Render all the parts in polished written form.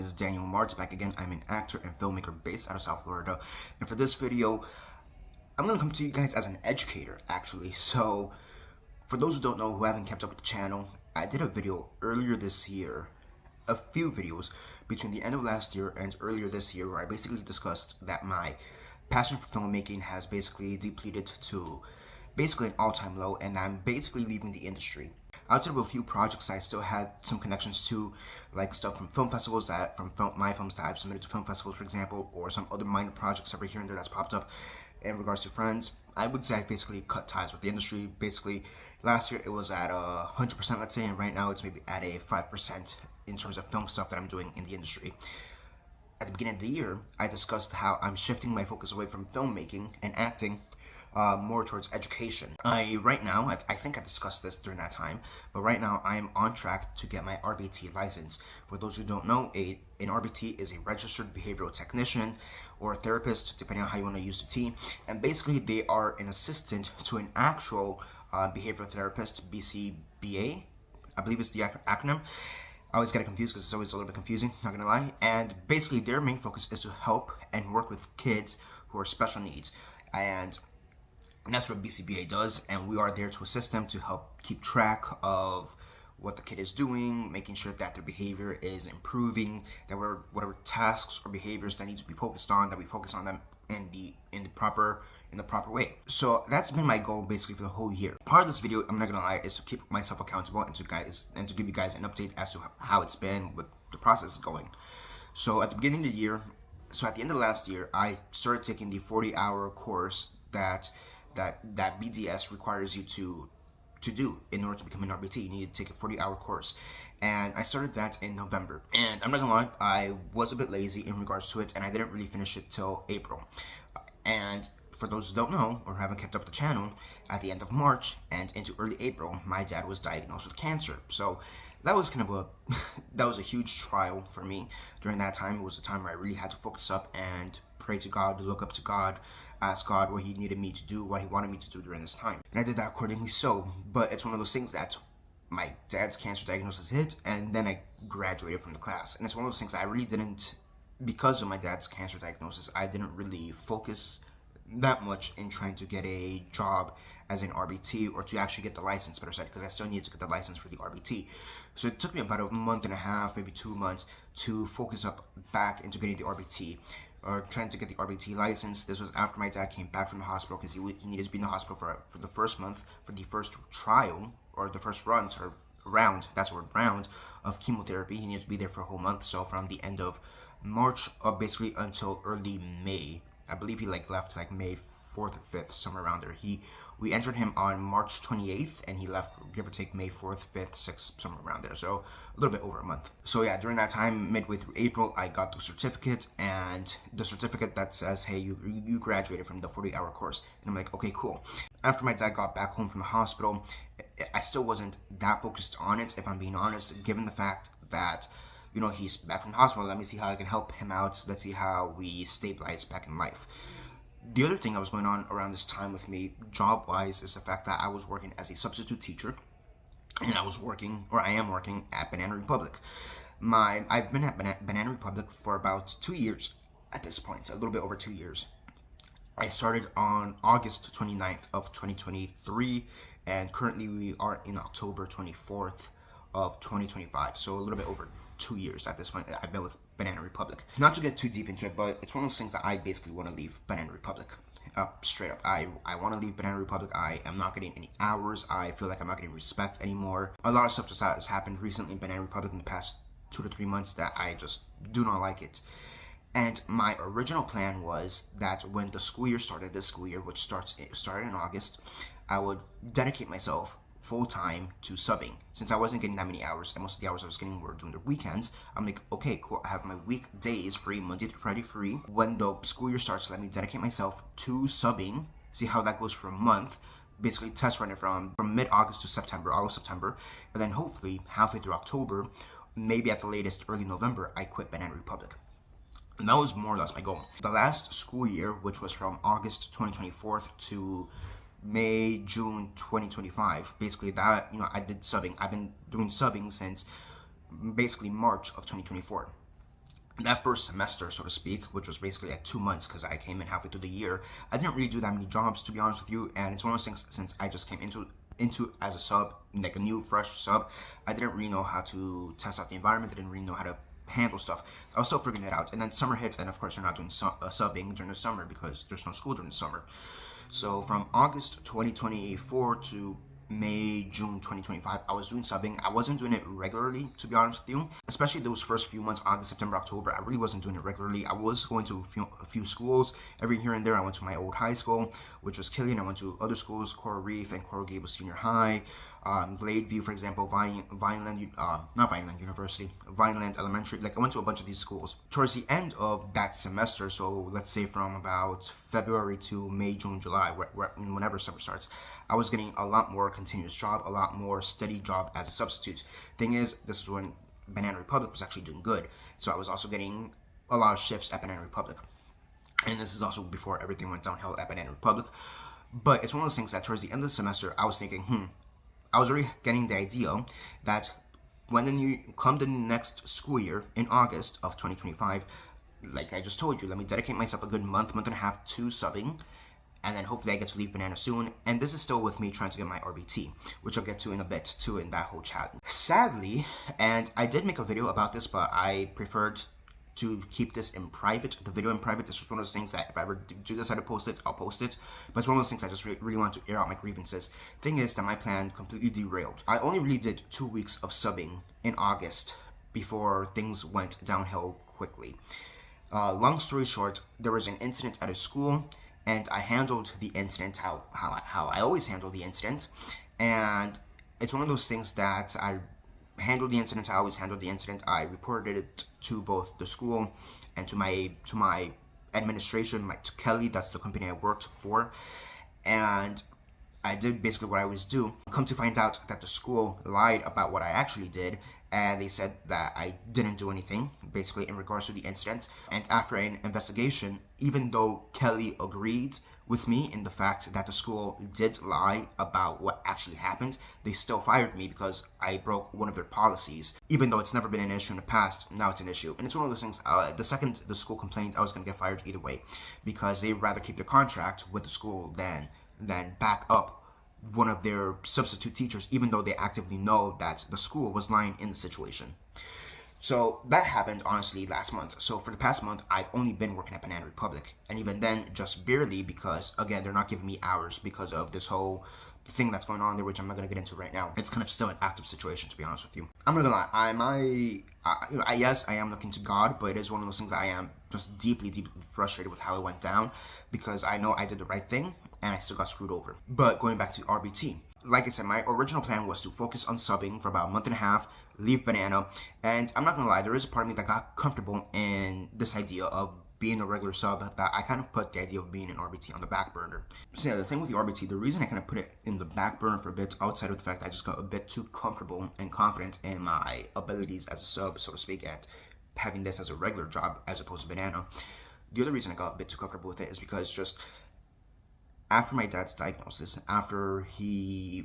is Daniel Mart, back again. I'm an actor and filmmaker based out of South Florida. And for this video, I'm going to come to you guys as an educator, actually. So, for those who don't know, who haven't kept up with the channel, I did a video earlier this year, a few videos between the end of last year and earlier this year, where I basically discussed that my passion for filmmaking has basically depleted to basically an all-time low, and I'm basically leaving the industry. Outside of a few projects I still had some connections to, like stuff from film festivals, my films that I've submitted to film festivals, for example, or some other minor projects every here and there that's popped up in regards to friends. I would say I basically cut ties with the industry. Basically, last year it was at 100%, let's say, and right now it's maybe at a 5% in terms of film stuff that I'm doing in the industry. At the beginning of the year, I discussed how I'm shifting my focus away from filmmaking and acting more towards education. Right now, I think I discussed this during that time, but right now I am on track to get my RBT license. For those who don't know, an RBT is a registered behavioral technician or a therapist, depending on how you want to use the T, and basically they are an assistant to an actual behavioral therapist, BCBA, I believe it's the acronym. I always get it confused because it's always a little bit confusing, not gonna lie. And basically their main focus is to help and work with kids who are special needs, and that's what BCBA does, and we are there to assist them to help keep track of what the kid is doing, making sure that their behavior is improving, that whatever tasks or behaviors that need to be focused on, that we focus on them in the proper way. So that's been my goal basically for the whole year. Part of this video, I'm not gonna lie, is to keep myself accountable and to give you guys an update as to how it's been, what the process is going. So at the beginning of the year, so at the end of last year, I started taking the 40-hour course that BDS requires you to do in order to become an RBT. You need to take a 40-hour course, and I started that in November. And I'm not gonna lie, I was a bit lazy in regards to it, and I didn't really finish it till April. And for those who don't know or haven't kept up the channel, at the end of March and into early April, my dad was diagnosed with cancer. So that was kind of that was a huge trial for me. During that time, it was a time where I really had to focus up and pray to God, look up to God, ask God what he needed me to do, what he wanted me to do during this time. And I did that accordingly so. But it's one of those things that my dad's cancer diagnosis hit, and then I graduated from the class. And it's one of those things I really didn't, because of my dad's cancer diagnosis, I didn't really focus that much in trying to get a job as an RBT, or to actually get the license, better said, because I still needed to get the license for the RBT. So it took me about a month and a half, maybe 2 months, to focus up back into getting the RBT, or trying to get the RBT license. This was after my dad came back from the hospital, because he needed to be in the hospital for the first month, for the first trial, or the first round, that's the word, round of chemotherapy. He needed to be there for a whole month. So from the end of March basically until early May, I believe he left May 4th or 5th, somewhere around there. We entered him on March 28th, and he left, give or take, May 4th, 5th, 6th, somewhere around there. So a little bit over a month. So yeah, during that time, midway through April, I got the certificate, and the certificate that says, hey, you graduated from the 40-hour course. And I'm like, okay, cool. After my dad got back home from the hospital, I still wasn't that focused on it, if I'm being honest, given the fact that, you know, he's back from the hospital. Let me see how I can help him out. Let's see how we stabilize back in life. The other thing that was going on around this time with me, job-wise, is the fact that I was working as a substitute teacher, and I am working at Banana Republic. I've been at Banana Republic for about 2 years at this point, a little bit over 2 years. I started on August 29th of 2023, and currently we are in October 24th of 2025, so a little bit over 2 years at this point I've been with Banana Republic. Not to get too deep into it, but it's one of those things that I basically want to leave Banana Republic. Straight up, I want to leave Banana Republic. I am not getting any hours. I feel like I'm not getting respect anymore. A lot of stuff just has happened recently in Banana Republic in the past 2 to 3 months that I just do not like it. And my original plan was that when the school year started, this school year, which started in August, I would dedicate myself full-time to subbing. Since I wasn't getting that many hours, and most of the hours I was getting were during the weekends, I'm like, okay, cool, I have my weekdays free, Monday through Friday free. When the school year starts, let me dedicate myself to subbing, see how that goes for a month, basically test run it from mid-August to September, August, September, and then hopefully halfway through October, maybe at the latest early November, I quit Banana Republic. And that was more or less my goal. The last school year, which was from August 2024 to May, June 2025. Basically that, you know, I did subbing. I've been doing subbing since basically March of 2024. that first semester, so to speak, which was basically like 2 months because I came in halfway through the year, I didn't really do that many jobs, to be honest with you. And it's one of those things, since I just came into as a sub, like a new fresh sub, I didn't really know how to test out the environment. I didn't really know how to handle stuff. I was still figuring it out. And then summer hits, and of course you're not doing subbing during the summer because there's no school during the summer. So from August 2024 to May, June 2025, I was doing subbing. I wasn't doing it regularly, to be honest with you. Especially those first few months, August, September, October, I really wasn't doing it regularly. I was going to a few schools every here and there. I went to my old high school, which was Killian. I went to other schools, Coral Reef and Coral Gables Senior High, Gladeview, for example, not Vineland University, Vineland Elementary. Like, I went to a bunch of these schools. Towards the end of that semester, so let's say from about February to May, June, July, whenever summer starts, I was getting a lot more continuous job, a lot more steady job as a substitute. Thing is, this is when Banana Republic was actually doing good. So I was also getting a lot of shifts at Banana Republic. And this is also before everything went downhill at Banana Republic. But it's one of those things that towards the end of the semester, I was thinking, I was already getting the idea that when the next school year in August of 2025, like I just told you, let me dedicate myself a good month and a half to subbing, and then hopefully I get to leave Banana soon. And this is still with me trying to get my RBT, which I'll get to in a bit too in that whole chat. Sadly, and I did make a video about this, but I preferred to keep this in private, the video in private. This was one of those things that if I ever do decide to post it, I'll post it. But it's one of those things I just really want to air out my grievances. Thing is that my plan completely derailed. I only really did 2 weeks of subbing in August before things went downhill quickly. Long story short, there was an incident at a school, and I handled the incident how I always handle the incident. And it's one of those things that I handled the incident. I always handled the incident. I reported it to both the school and to my administration, to Kelly, that's the company I worked for. And I did basically what I always do. Come to find out that the school lied about what I actually did, and they said that I didn't do anything, basically, in regards to the incident. And after an investigation, even though Kelly agreed with me in the fact that the school did lie about what actually happened, they still fired me because I broke one of their policies. Even though it's never been an issue in the past, now it's an issue. And it's one of those things, the second the school complained, I was going to get fired either way, because they'd rather keep the contract with the school than back up one of their substitute teachers, even though they actively know that the school was lying in the situation. So that happened, honestly, last month. So for the past month, I've only been working at Banana Republic, and even then, just barely, because, again, they're not giving me hours because of this whole thing that's going on there, which I'm not going to get into right now. It's kind of still an active situation, to be honest with you. I'm not going to lie, yes, I am looking to God, but it is one of those things that I am just deeply, deeply frustrated with how it went down, because I know I did the right thing, and I still got screwed over. But going back to RBT, like I said, my original plan was to focus on subbing for about a month and a half, leave Banana, and I'm not gonna lie, there is a part of me that got comfortable in this idea of being a regular sub, that I kind of put the idea of being an RBT on the back burner. So yeah, the thing with the RBT, the reason I kind of put it in the back burner for a bit, outside of the fact that I just got a bit too comfortable and confident in my abilities as a sub, so to speak, and having this as a regular job as opposed to Banana. The other reason I got a bit too comfortable with it is because just after my dad's diagnosis, after we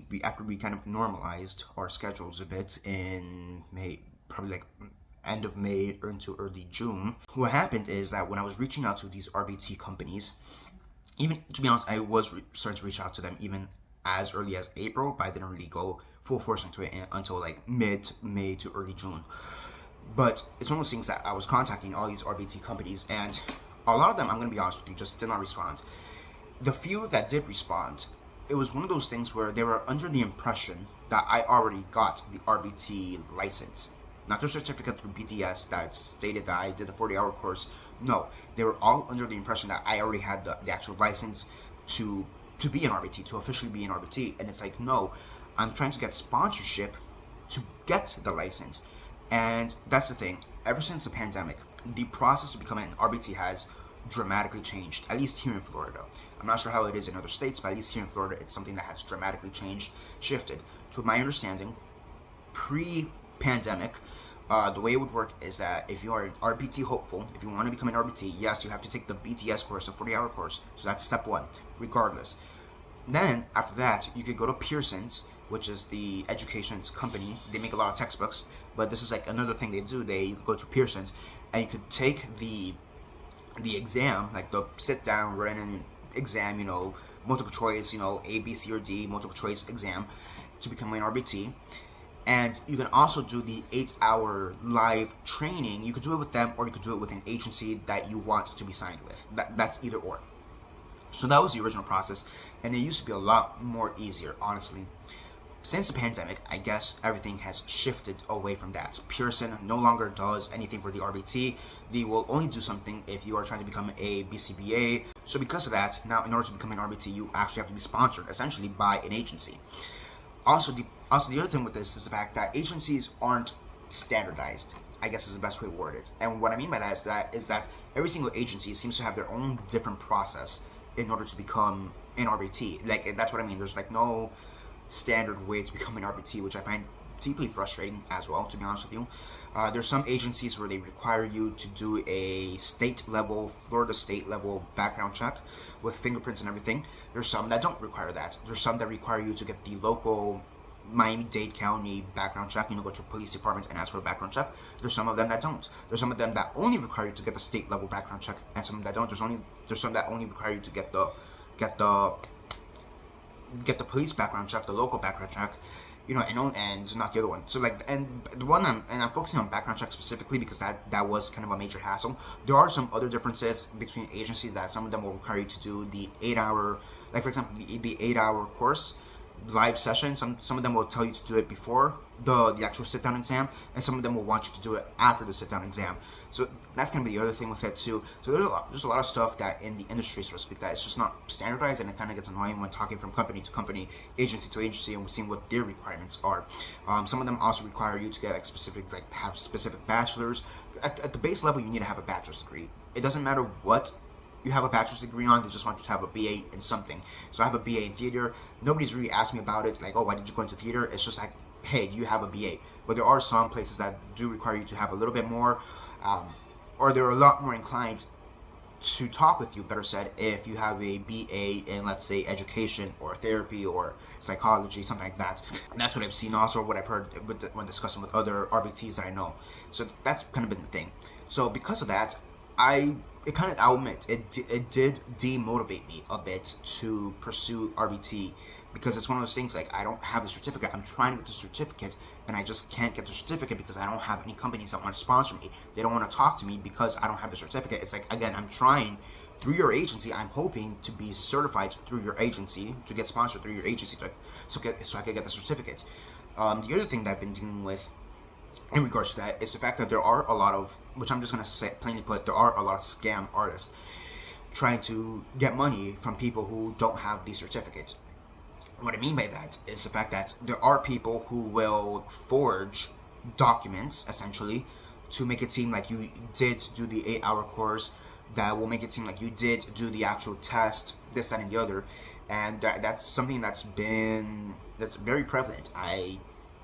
kind of normalized our schedules a bit in May, probably like end of May or into early June, what happened is that when I was reaching out to these RBT companies, even, to be honest, I was starting to reach out to them even as early as April, but I didn't really go full force into it until like mid-May to early June. But it's one of those things that I was contacting all these RBT companies, and a lot of them, I'm going to be honest with you, just did not respond. The few that did respond, it was one of those things where they were under the impression that I already got the RBT license. Not the certificate through BTS that stated that I did the 40-hour course. No, they were all under the impression that I already had the actual license to be an RBT, to officially be an RBT. And it's like, no, I'm trying to get sponsorship to get the license. And that's the thing. Ever since the pandemic, the process to become an RBT has dramatically changed, at least here in Florida. I'm not sure how it is in other states, but at least here in Florida, it's something that has dramatically shifted. To my understanding, pre-pandemic, the way it would work is that if you are an RBT hopeful, if you want to become an RBT, yes, you have to take the BTS course, the 40-hour course. So that's step one, regardless. Then, after that, you could go to Pearson's, which is the education's company. They make a lot of textbooks, but this is like another thing they do. They go to Pearson's, and you could take the exam, like the sit down written exam, multiple choice, A, B, C, or D, multiple choice exam to become an RBT. And you can also do the 8-hour live training. You could do it with them, or you could do it with an agency that you want to be signed with. That's either or. So that was the original process, and it used to be a lot more easier, honestly. Since the pandemic, I guess everything has shifted away from that. Pearson no longer does anything for the RBT. They will only do something if you are trying to become a BCBA. So because of that, now in order to become an RBT, you actually have to be sponsored, essentially, by an agency. Also, the other thing with this is the fact that agencies aren't standardized, I guess is the best way to word it. And what I mean by that is that every single agency seems to have their own different process in order to become an RBT. Like, that's what I mean. There's like no standard way to become an RBT, which I find deeply frustrating as well, to be honest with you. There's some agencies where they require you to do a Florida state level background check with fingerprints and everything. There's some that don't require that. There's some that require you to get the local Miami-Dade County background check, go to a police department and ask for a background check. There's some of them that don't. There's some of them that only require you to get the state level background check, and some that don't. There's some that only require you to get the police background check, the local background check, and not the other one. So and the one I'm focusing on background check specifically because that was kind of a major hassle. There are some other differences between agencies that some of them will require you to do the 8-hour, like for example, the 8-hour course live session. Some of them will tell you to do it before the actual sit down exam, and some of them will want you to do it after the sit down exam. So that's gonna be the other thing with it too. So there's a lot of stuff that in the industry, so to speak, that it's just not standardized, and it kind of gets annoying when talking from company to company, agency to agency, and seeing what their requirements are. Some of them also require you to get have specific bachelors. At the base level, you need to have a bachelor's degree. It doesn't matter what you have a bachelor's degree on, they just want you to have a BA in something. So I have a BA in theater. Nobody's really asked me about it, like, oh, why did you go into theater? It's just like, hey, do you have a BA? But there are some places that do require you to have a little bit more, or they're a lot more inclined to talk with you, better said, if you have a BA in, let's say, education or therapy or psychology, something like that. And that's what I've seen also, what I've heard when discussing with other RBTs that I know. So that's kind of been the thing. So because of that, I'll admit, it did demotivate me a bit to pursue RBT, because it's one of those things, like, I don't have the certificate. I'm trying to get the certificate, and I just can't get the certificate because I don't have any companies that want to sponsor me. They don't want to talk to me because I don't have the certificate. It's like, again, I'm trying through your agency. I'm hoping to be certified through your agency, to get sponsored through your agency, so I can get the certificate. The other thing that I've been dealing with in regards to that is the fact that there are a lot of, which I'm just going to say plainly put, there are a lot of scam artists trying to get money from people who don't have the certificate. What I mean by that is the fact that there are people who will forge documents, essentially, to make it seem like you did do the 8-hour course, that will make it seem like you did do the actual test, this, that, and the other. And that's something that's very prevalent. I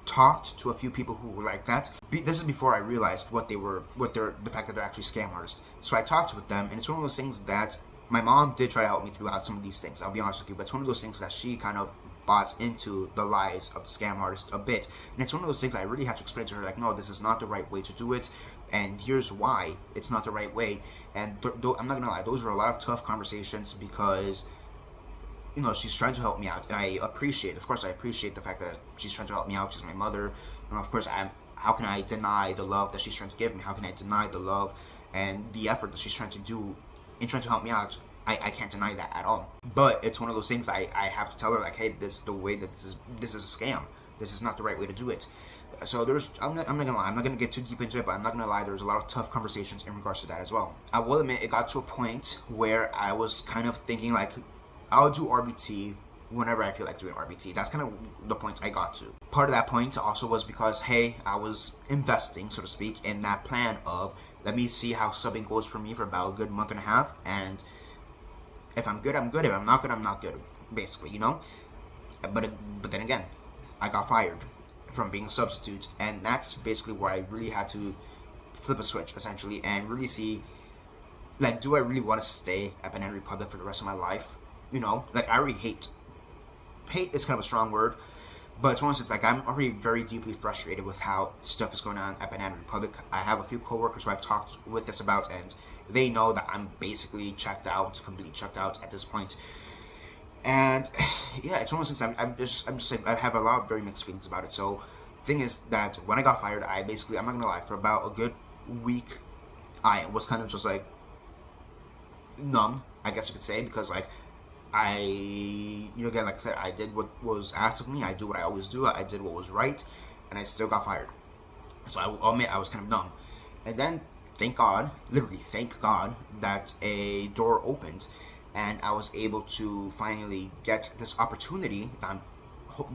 talked to a few people who were like that. This is before I realized the fact that they're actually scam artists. So I talked with them, and it's one of those things that my mom did try to help me throughout some of these things, I'll be honest with you, but it's one of those things that she kind of bought into the lies of the scam artist a bit. And it's one of those things I really have to explain to her, like, no, this is not the right way to do it, and here's why it's not the right way. And I'm not gonna lie, those were a lot of tough conversations, because she's trying to help me out, and I appreciate the fact that she's trying to help me out. She's my mother, and of course, how can I deny the love that she's trying to give me? How can I deny the love and the effort that she's trying to do in trying to help me out? I can't deny that at all. But it's one of those things I have to tell her, like, hey, this is the way that this is a scam. This is not the right way to do it. So I'm not gonna lie, I'm not gonna get too deep into it, but I'm not gonna lie, there was a lot of tough conversations in regards to that as well. I will admit, it got to a point where I was kind of thinking, like, I'll do RBT whenever I feel like doing RBT. That's kind of the point I got to. Part of that point also was because, hey, I was investing, so to speak, in that plan of, let me see how subbing goes for me for about a good month and a half, and if I'm good, I'm good. If I'm not good, I'm not good, basically, But then again, I got fired from being a substitute, and that's basically where I really had to flip a switch, essentially, and really see, like, do I really want to stay at Banana Republic for the rest of my life? Like, I already hate is kind of a strong word, But it's one of those things, like, I'm already very deeply frustrated with how stuff is going on at Banana Republic. I have a few coworkers who I've talked with this about, and they know that I'm basically checked out, completely checked out at this point. And yeah, it's one of those things. I'm just like, I have a lot of very mixed feelings about it. So thing is that when I got fired, I'm not gonna lie, for about a good week, I was kind of just like numb, I guess you could say, because like again, like I said, I did what was asked of me. I do what I always do. I did what was right, and I still got fired. So I'll admit I was kind of numb. And then thank God, literally thank God, that a door opened, and I was able to finally get this opportunity that I'm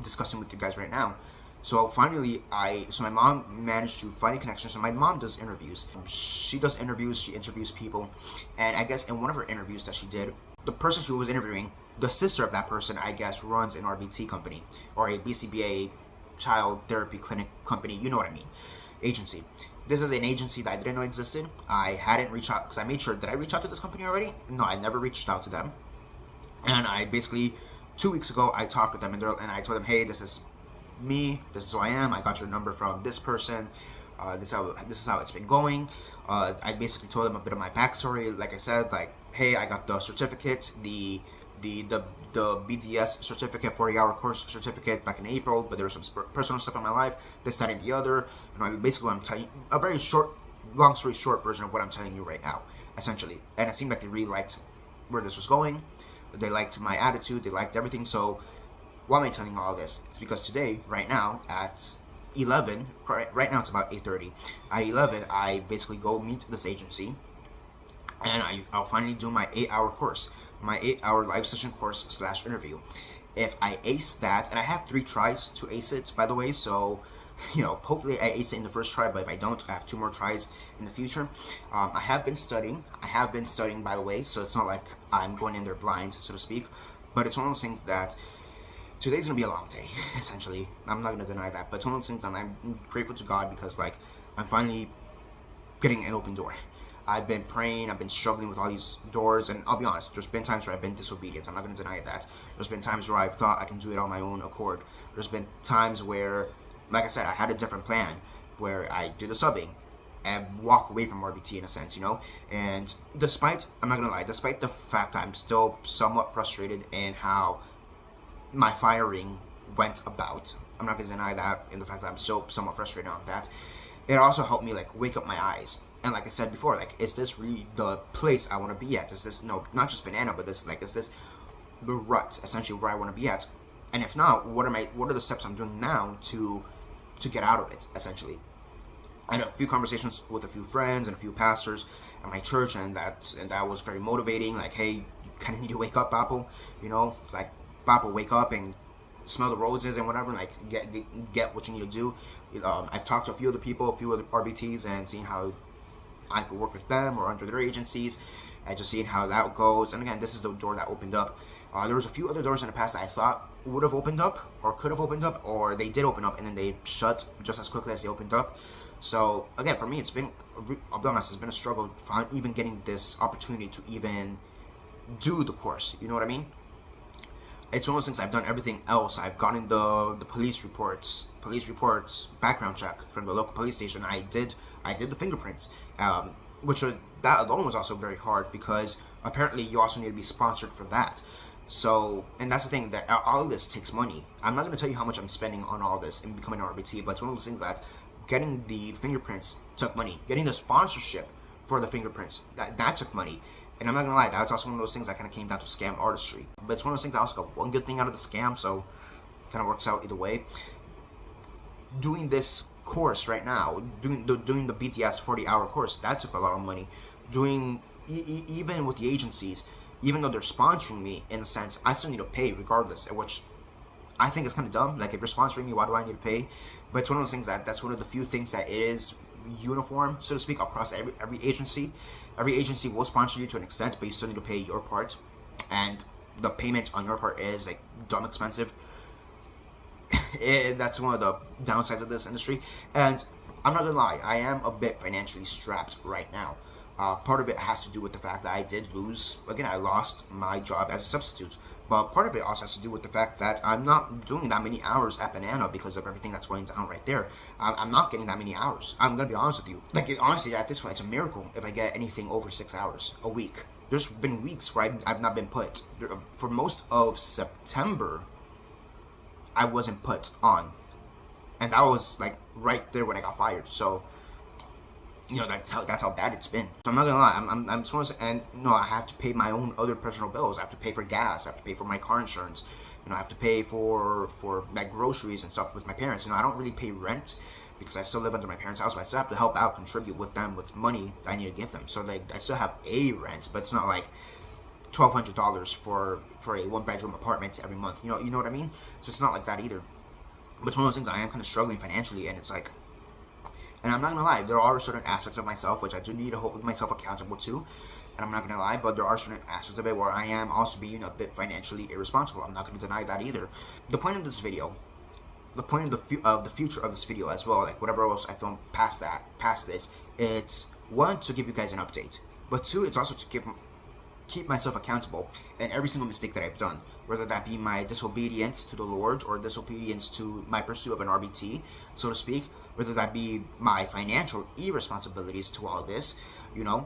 discussing with you guys right now. So finally, so my mom managed to find a connection. So my mom does interviews. She does interviews. She interviews people, and I guess in one of her interviews that she did, the person she was interviewing, the sister of that person, I guess, runs an RBT company or a BCBA child therapy clinic company. You know what I mean? Agency. This is an agency that I didn't know existed. I hadn't reached out because I made sure. Did I reach out to this company already? No, I never reached out to them. And I basically 2 weeks ago I talked with them, and I told them, hey, this is me. This is who I am. I got your number from this person. This is how it's been going. I basically told them a bit of my backstory. Like I said, like, hey, I got the certificate, the BDS certificate, 40-hour course certificate back in April, but there was some personal stuff in my life, this, that, and the other. And basically, I'm telling you a very long story short version of what I'm telling you right now, essentially. And it seemed like they really liked where this was going. They liked my attitude. They liked everything. So why am I telling you all this? It's because today, right now, at 11, right now it's about 8:30. At 11, I basically go meet this agency, and I'll finally do my 8-hour course, my 8-hour live session course / interview. If I ace that, and I have 3 tries to ace it, by the way, so, you know, hopefully I ace it in the first try, but if I don't, I have 2 more tries in the future. I have been studying, by the way, so it's not like I'm going in there blind, so to speak, but it's one of those things that today's gonna be a long day, essentially. I'm not gonna deny that, but it's one of those things I'm grateful to God because, like, I'm finally getting an open door. I've been praying, I've been struggling with all these doors, and I'll be honest, there's been times where I've been disobedient. I'm not gonna deny that. There's been times where I've thought I can do it on my own accord. There's been times where, like I said, I had a different plan, where I do the subbing and walk away from RBT in a sense, you know? And I'm not gonna lie, despite the fact that I'm still somewhat frustrated in how my firing went about, I'm not gonna deny that, in the fact that I'm still somewhat frustrated on that, it also helped me, like, wake up my eyes. And like I said before, like, is this really the place I want to be at? Is this, no, not just Banana, but this, like, is this the rut, essentially, where I want to be at? And if not, what are the steps I'm doing now to get out of it, essentially? I had a few conversations with a few friends and a few pastors at my church, and that was very motivating. Like, hey, you kind of need to wake up, Apple. You know, like, Apple, wake up and smell the roses and whatever. Like, get what you need to do. I've talked to a few other people, a few other RBTs, and seen how I could work with them or under their agencies, and just seeing how that goes. And again, this is the door that opened up. There was a few other doors in the past that I thought would have opened up, or could have opened up, or they did open up and then they shut just as quickly as they opened up. So again, for me, it's been, I'll be honest, it's been a struggle even getting this opportunity to even do the course. You know what I mean? It's one of those things. I've done everything else. I've gotten the police reports, background check from the local police station. I did the fingerprints, that alone was also very hard, because apparently you also need to be sponsored for that. So, and that's the thing, that all of this takes money. I'm not going to tell you how much I'm spending on all this in becoming an RBT, but it's one of those things that getting the fingerprints took money. Getting the sponsorship for the fingerprints, that took money. And I'm not gonna lie, that's also one of those things that kind of came down to scam artistry. But it's one of those things I also got one good thing out of the scam, so it kind of works out either way. Doing this course right now, doing the BTS 40-hour course, that took a lot of money. Doing even with the agencies, even though they're sponsoring me in a sense, I still need to pay regardless. Which I think is kind of dumb. Like, if you're sponsoring me, why do I need to pay? But it's one of those things that's one of the few things that is uniform, so to speak, across every agency. Every agency will sponsor you to an extent, but you still need to pay your part, and the payment on your part is, like, dumb expensive. That's one of the downsides of this industry. And I'm not gonna lie, I am a bit financially strapped right now. Part of it has to do with the fact that I did lose, again, I lost my job as a substitute But part of it also has to do with the fact that I'm not doing that many hours at Banana because of everything that's going down right there. I'm not getting that many hours. I'm gonna be honest with you. Like, honestly, at this point, it's a miracle if I get anything over 6 hours a week. There's been weeks where I've not been put. For most of September, I wasn't put on. And that was, like, right there when I got fired. So, you know, that's how bad it's been. So I'm not gonna lie, I'm supposed to, and you know, I have to pay my own other personal bills. I have to pay for gas. I have to pay for my car insurance. You know, I have to pay for like groceries and stuff with my parents. You know, I don't really pay rent because I still live under my parents' house, but I still have to help out, contribute with them with money I need to give them. So like, I still have a rent, but it's not like $1,200 for a 1-bedroom apartment every month. You know what I mean? So it's not like that either. But it's one of those things I am kind of struggling financially, and it's like. And I'm not gonna lie, there are certain aspects of myself which I do need to hold myself accountable to. And I'm not gonna lie, but there are certain aspects of it where I am also being a bit financially irresponsible. I'm not gonna deny that either. The point of this video, the point of the future of this video as well, like whatever else I film past this, it's one, to give you guys an update, but two, it's also to keep myself accountable in every single mistake that I've done, whether that be my disobedience to the Lord or disobedience to my pursuit of an RBT, so to speak, whether that be my financial irresponsibilities to all this, you know,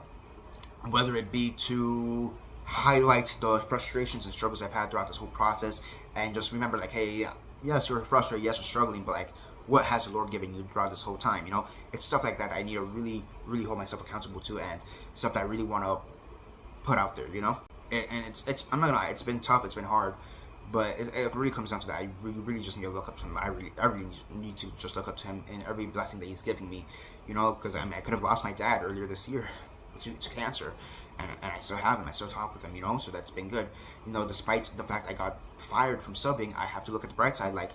whether it be to highlight the frustrations and struggles I've had throughout this whole process, and just remember, like, hey, yes, you're frustrated, yes, you're struggling, but like, what has the Lord given you throughout this whole time? You know, it's stuff like that I need to really, really hold myself accountable to, and stuff that I really want to put out there, you know. And it's I'm not gonna lie, it's been tough, it's been hard, but it really comes down to that. I really just need to look up to him. I really need to just look up to him in every blessing that he's giving me, you know, because I mean, I could have lost my dad earlier this year to cancer, and I still have him. I still talk with him, you know, so that's been good. You know, despite the fact I got fired from subbing, I have to look at the bright side. Like,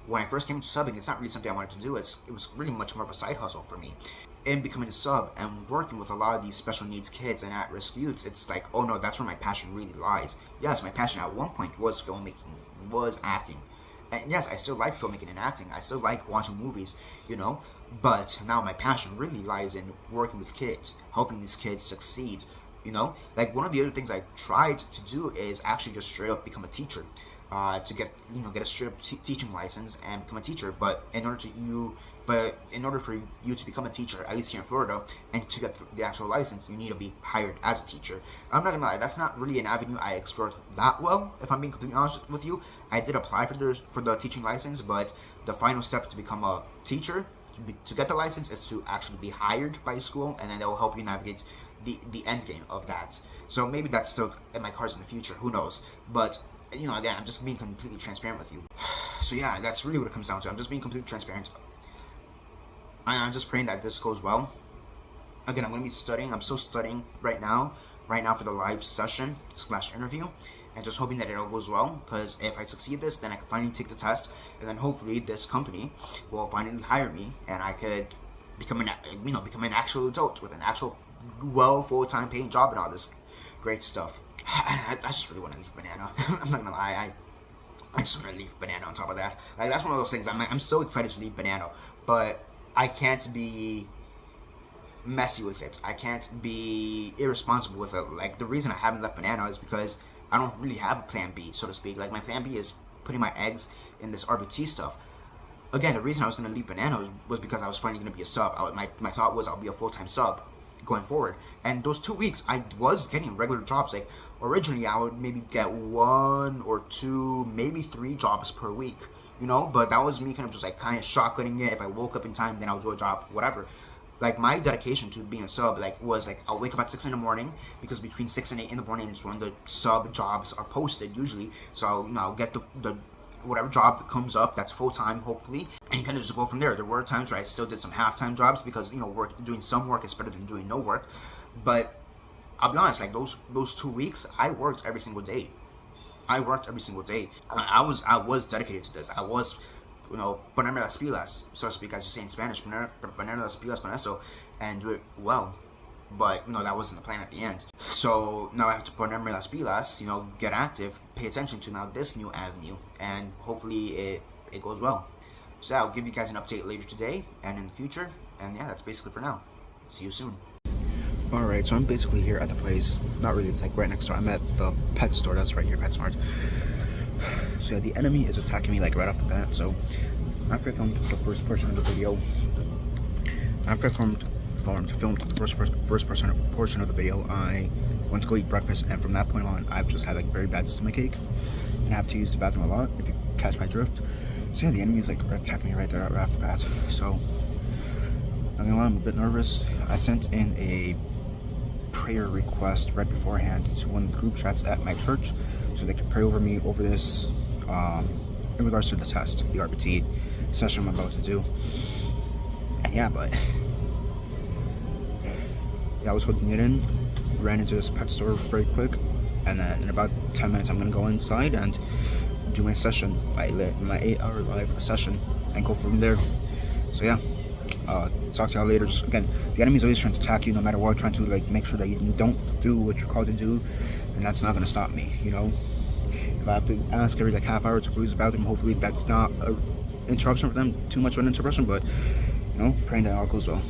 when I first came to subbing, it's not really something I wanted to do. It was really much more of a side hustle for me. In becoming a sub and working with a lot of these special needs kids and at-risk youths, it's like, oh no, that's where my passion really lies. Yes, my passion at one point was filmmaking, was acting. And yes, I still like filmmaking and acting. I still like watching movies, you know. But now my passion really lies in working with kids, helping these kids succeed, you know. Like, one of the other things I tried to do is actually just straight up become a teacher. To get a straight up teaching license and become a teacher. But in order for you to become a teacher, at least here in Florida, and to get the actual license, you need to be hired as a teacher. I'm not gonna lie, that's not really an avenue I explored that well, if I'm being completely honest with you. I did apply for the teaching license, but the final step to become a teacher, to get the license, is to actually be hired by a school, and then they'll help you navigate the end game of that. So maybe that's still in my cards in the future, who knows. But you know, again, I'm just being completely transparent with you. So yeah, that's really what it comes down to. I'm just being completely transparent. I'm just praying that this goes well. Again, I'm going to be studying. I'm still studying right now for the live session / interview, and just hoping that it all goes well, because if I succeed this, then I can finally take the test, and then hopefully this company will finally hire me, and I could become an actual adult with an actual full-time paying job and all this great stuff. I just really want to leave Banana. I'm not gonna lie, I just want to leave Banana on top of that. Like, that's one of those things, I'm so excited to leave Banana, but I can't be messy with it. I can't be irresponsible with it. Like, the reason I haven't left Banana is because I don't really have a plan B, so to speak. Like, my plan B is putting my eggs in this RBT stuff. Again, the reason I was going to leave Banana was because I was finally going to be a sub. My thought was I'll be a full-time sub going forward. And those 2 weeks, I was getting regular jobs. Like, originally, I would maybe get 1 or 2, maybe 3 jobs per week, you know? But that was me kind of just, like, kind of shotgunning it. If I woke up in time, then I'll do a job, whatever. Like, my dedication to being a sub, like, was, like, I'll wake up at 6 in the morning, because between 6 and 8 in the morning is when the sub jobs are posted, usually. So, you know, I'll get the whatever job that comes up that's full-time, hopefully, and kind of just go from there. There were times where I still did some half-time jobs, because, you know, doing some work is better than doing no work. But I'll be honest, like, those 2 weeks, I worked every single day. I was dedicated to this. I was, you know, ponerme las pilas, so to speak, as you say in Spanish, poner las pilas con eso, and do it well. But, you know, that wasn't the plan at the end. So now I have to ponerme las pilas, you know, get active, pay attention to now this new avenue, and hopefully it goes well. So I'll give you guys an update later today and in the future, and yeah, that's basically for now. See you soon. Alright, so I'm basically here at the place. Not really, it's like right next door. I'm at the pet store, that's right here, PetSmart. So yeah, the enemy is attacking me like right off the bat. So after I filmed the first portion of the video, filmed the first portion of the video, I went to go eat breakfast, and from that point on, I've just had like very bad stomachache, and I have to use the bathroom a lot, if you catch my drift. So yeah, the enemy is like attacking me right there right off the bat. So I'm gonna lie, I'm a bit nervous. I sent in a prayer request right beforehand to one of the group chats at my church, so they could pray over me over this in regards to the test, the RBT session I'm about to do. And yeah, but yeah, I was hooking it in, ran into this pet store very quick, and then in about 10 minutes I'm gonna go inside and do my session, my 8-hour live session, and go from there. So yeah, talk to y'all later. Just, again, the enemy's always trying to attack you no matter what, trying to like make sure that you don't do what you're called to do, and that's not gonna stop me, you know. If I have to ask every like half hour to cruise about them, hopefully that's not an interruption for them, too much of an interruption, but you know, praying that all goes well.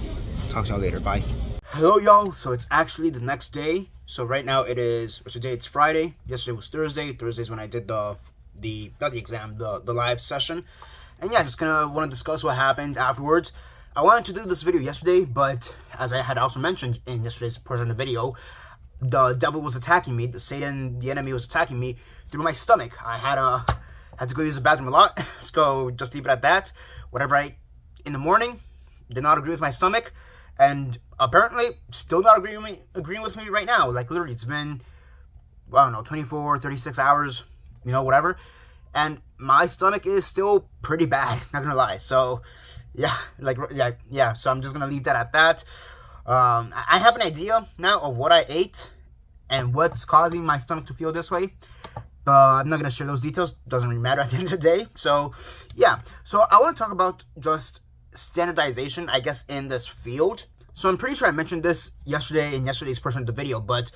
Talk to y'all later. Bye. Hello y'all. So it's actually the next day. So right now it is, today it's Friday. Yesterday was Thursday. Thursday's when I did not the exam, the live session. And yeah, just gonna want to discuss what happened afterwards. I wanted to do this video yesterday, but as I had also mentioned in yesterday's portion of the video, the devil was attacking me. The enemy was attacking me through my stomach. I had to go use the bathroom a lot. So just leave it at that. Whatever I ate in the morning did not agree with my stomach, and apparently still not agreeing with me right now. Like literally, it's been, I don't know, 24, 36 hours, you know, whatever, and my stomach is still pretty bad, not gonna lie. So yeah, yeah, so I'm just gonna leave that at that. I have an idea now of what I ate and what's causing my stomach to feel this way, but I'm not gonna share those details. Doesn't really matter at the end of the day. So yeah, so I want to talk about just standardization, I guess, in this field. So I'm pretty sure I mentioned this yesterday in yesterday's portion of the video, but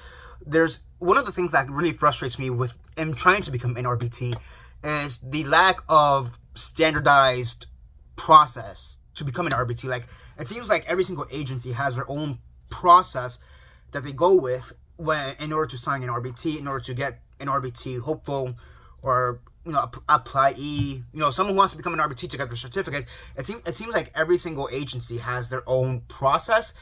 there's one of the things that really frustrates me with trying to become an RBT is the lack of standardized process to become an RBT. Like, it seems like every single agency has their own process that they go with in order to sign an RBT, in order to get an RBT hopeful, or you know, applyee, you know, someone who wants to become an RBT to get their certificate. It seems like every single agency has their own process,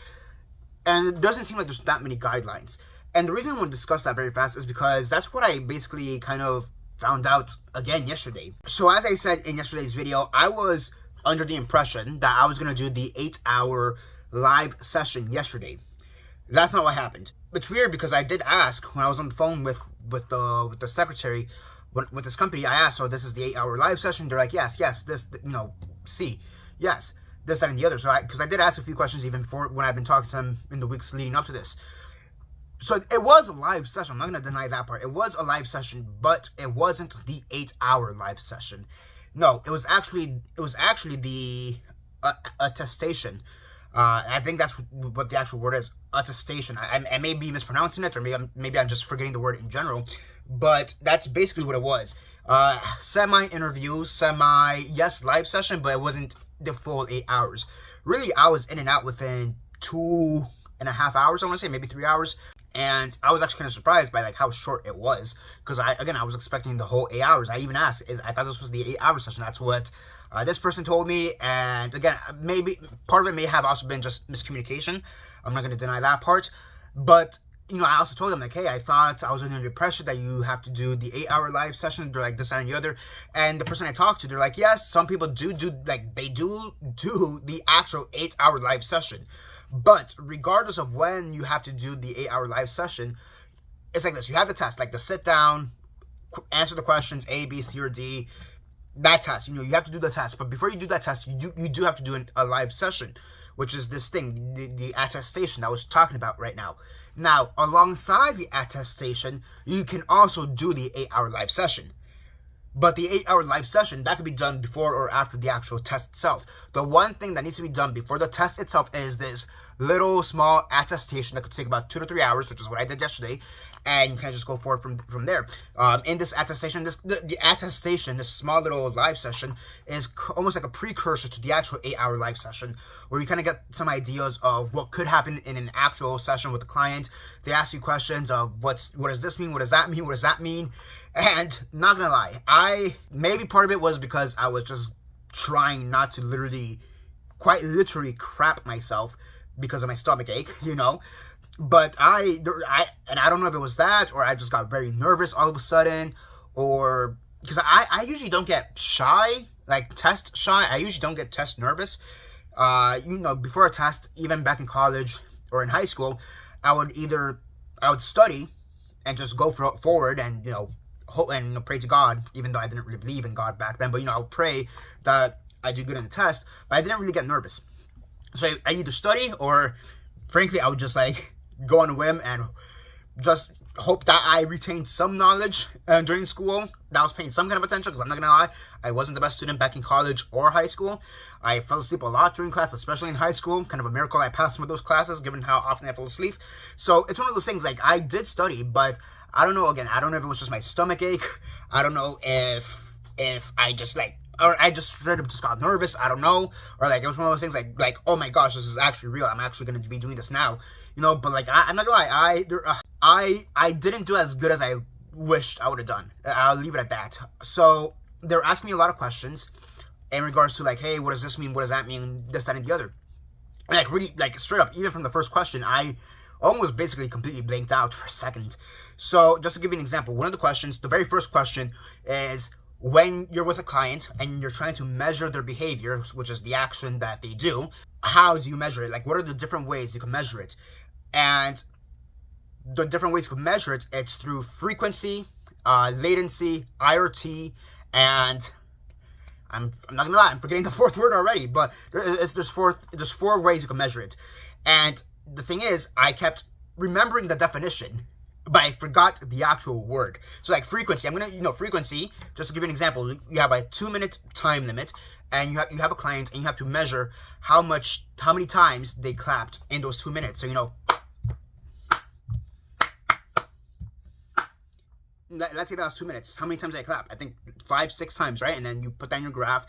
and it doesn't seem like there's that many guidelines. And the reason I want to discuss that very fast is because that's what I basically kind of found out again yesterday. So as I said in yesterday's video, I was under the impression that I was going to do the 8-hour live session yesterday. That's not what happened. It's weird because I did ask when I was on the phone with the secretary with this company. I asked, so this is the 8-hour live session? They're like, yes, this, you know, yes, this, that, and the other. So because I did ask a few questions even before when I've been talking to them in the weeks leading up to this. So it was a live session. I'm not going to deny that part. It was a live session, but it wasn't the 8-hour live session. No, it was actually the attestation. I think that's what the actual word is, attestation. I may be mispronouncing it, or maybe I'm just forgetting the word in general, but that's basically what it was. Semi-interview, yes, live session, but it wasn't the full 8 hours. Really, I was in and out within 2.5 hours, I want to say, maybe 3 hours. And I was actually kind of surprised by like how short it was, because I was expecting the whole 8 hours. I even asked, I thought this was the 8-hour session. That's what this person told me. And again, maybe part of it may have also been just miscommunication. I'm not going to deny that part. But, you know, I also told them, like, hey, I thought I was under the impression that you have to do the 8-hour live session. They're like, this, that, and the other. And the person I talked to, they're like, yes, some people do the actual 8-hour live session. But regardless of when you have to do the 8-hour live session, it's like this. You have the test, like the sit down, answer the questions, A, B, C, or D. That test, you know, you have to do the test. But before you do that test, you do have to do a live session, which is this thing, the attestation I was talking about right now. Now, alongside the attestation, you can also do the 8-hour live session. But the 8-hour live session, that could be done before or after the actual test itself. The one thing that needs to be done before the test itself is this little small attestation that could take about 2 to 3 hours, which is what I did yesterday. and you kind of just go forward from there. In this attestation, the attestation, this small little live session is almost like a precursor to the actual 8-hour live session, where you kind of get some ideas of what could happen in an actual session with the client. They ask you questions of what does this mean, what does that mean, what does that mean, and not gonna lie, maybe part of it was because I was just trying not to quite literally crap myself because of my stomach ache, But I don't know if it was that, or I just got very nervous all of a sudden, or because I usually don't get shy, like test shy. I usually don't get test nervous. Before a test, even back in college or in high school, I would study and just go forward and hope and pray to God, even though I didn't really believe in God back then. But I would pray that I do good in the test, but I didn't really get nervous. So I either study, or frankly, I would just go on a whim and just hope that I retained some knowledge during school, that I was paying some kind of attention, because I'm not gonna lie, I wasn't the best student back in college or high school. I fell asleep a lot during class, especially in high school. Kind of a miracle I passed some of those classes, given how often I fell asleep. So it's one of those things, I did study, but I don't know, again, I don't know if it was just my stomach ache. I don't know if I just or I just straight up just got nervous. I don't know. Or it was one of those things like oh my gosh, this is actually real. I'm actually going to be doing this now. But I'm not gonna lie, I didn't do as good as I wished I would have done. I'll leave it at that. So they're asking me a lot of questions in regards to hey, what does this mean? What does that mean? This, that, and the other. Really, straight up, even from the first question, I almost basically completely blanked out for a second. So just to give you an example, one of the questions, the very first question is, when you're with a client and you're trying to measure their behavior, which is the action that they do, how do you measure it? What are the different ways you can measure it? And the different ways you can measure it, it's through frequency, latency, IRT, and I'm not gonna lie, I'm forgetting the fourth word already, but there's four ways you can measure it. And the thing is, I kept remembering the definition, but I forgot the actual word. So frequency, I'm gonna, frequency, just to give you an example, you have a 2-minute time limit, and you have a client, and you have to measure how many times they clapped in those 2 minutes. So, let's say that was 2 minutes. How many times did I clap? I think 5-6 times, right? And then you put down your graph,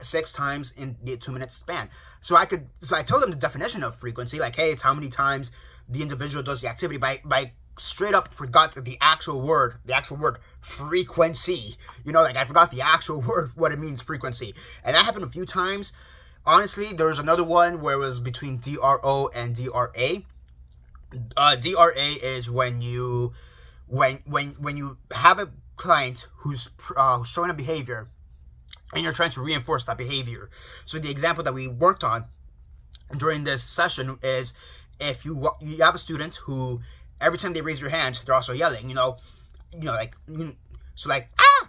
6 times in the 2-minute span. So I told them the definition of frequency, hey, it's how many times the individual does the activity, by straight up forgot the actual word frequency. I forgot the actual word, what it means, frequency. And that happened a few times. Honestly, there was another one where it was between DRO and DRA. DRA is when you have a client who's showing a behavior, and you're trying to reinforce that behavior. So the example that we worked on during this session is, if you have a student who every time they raise your hand, they're also yelling, so ah,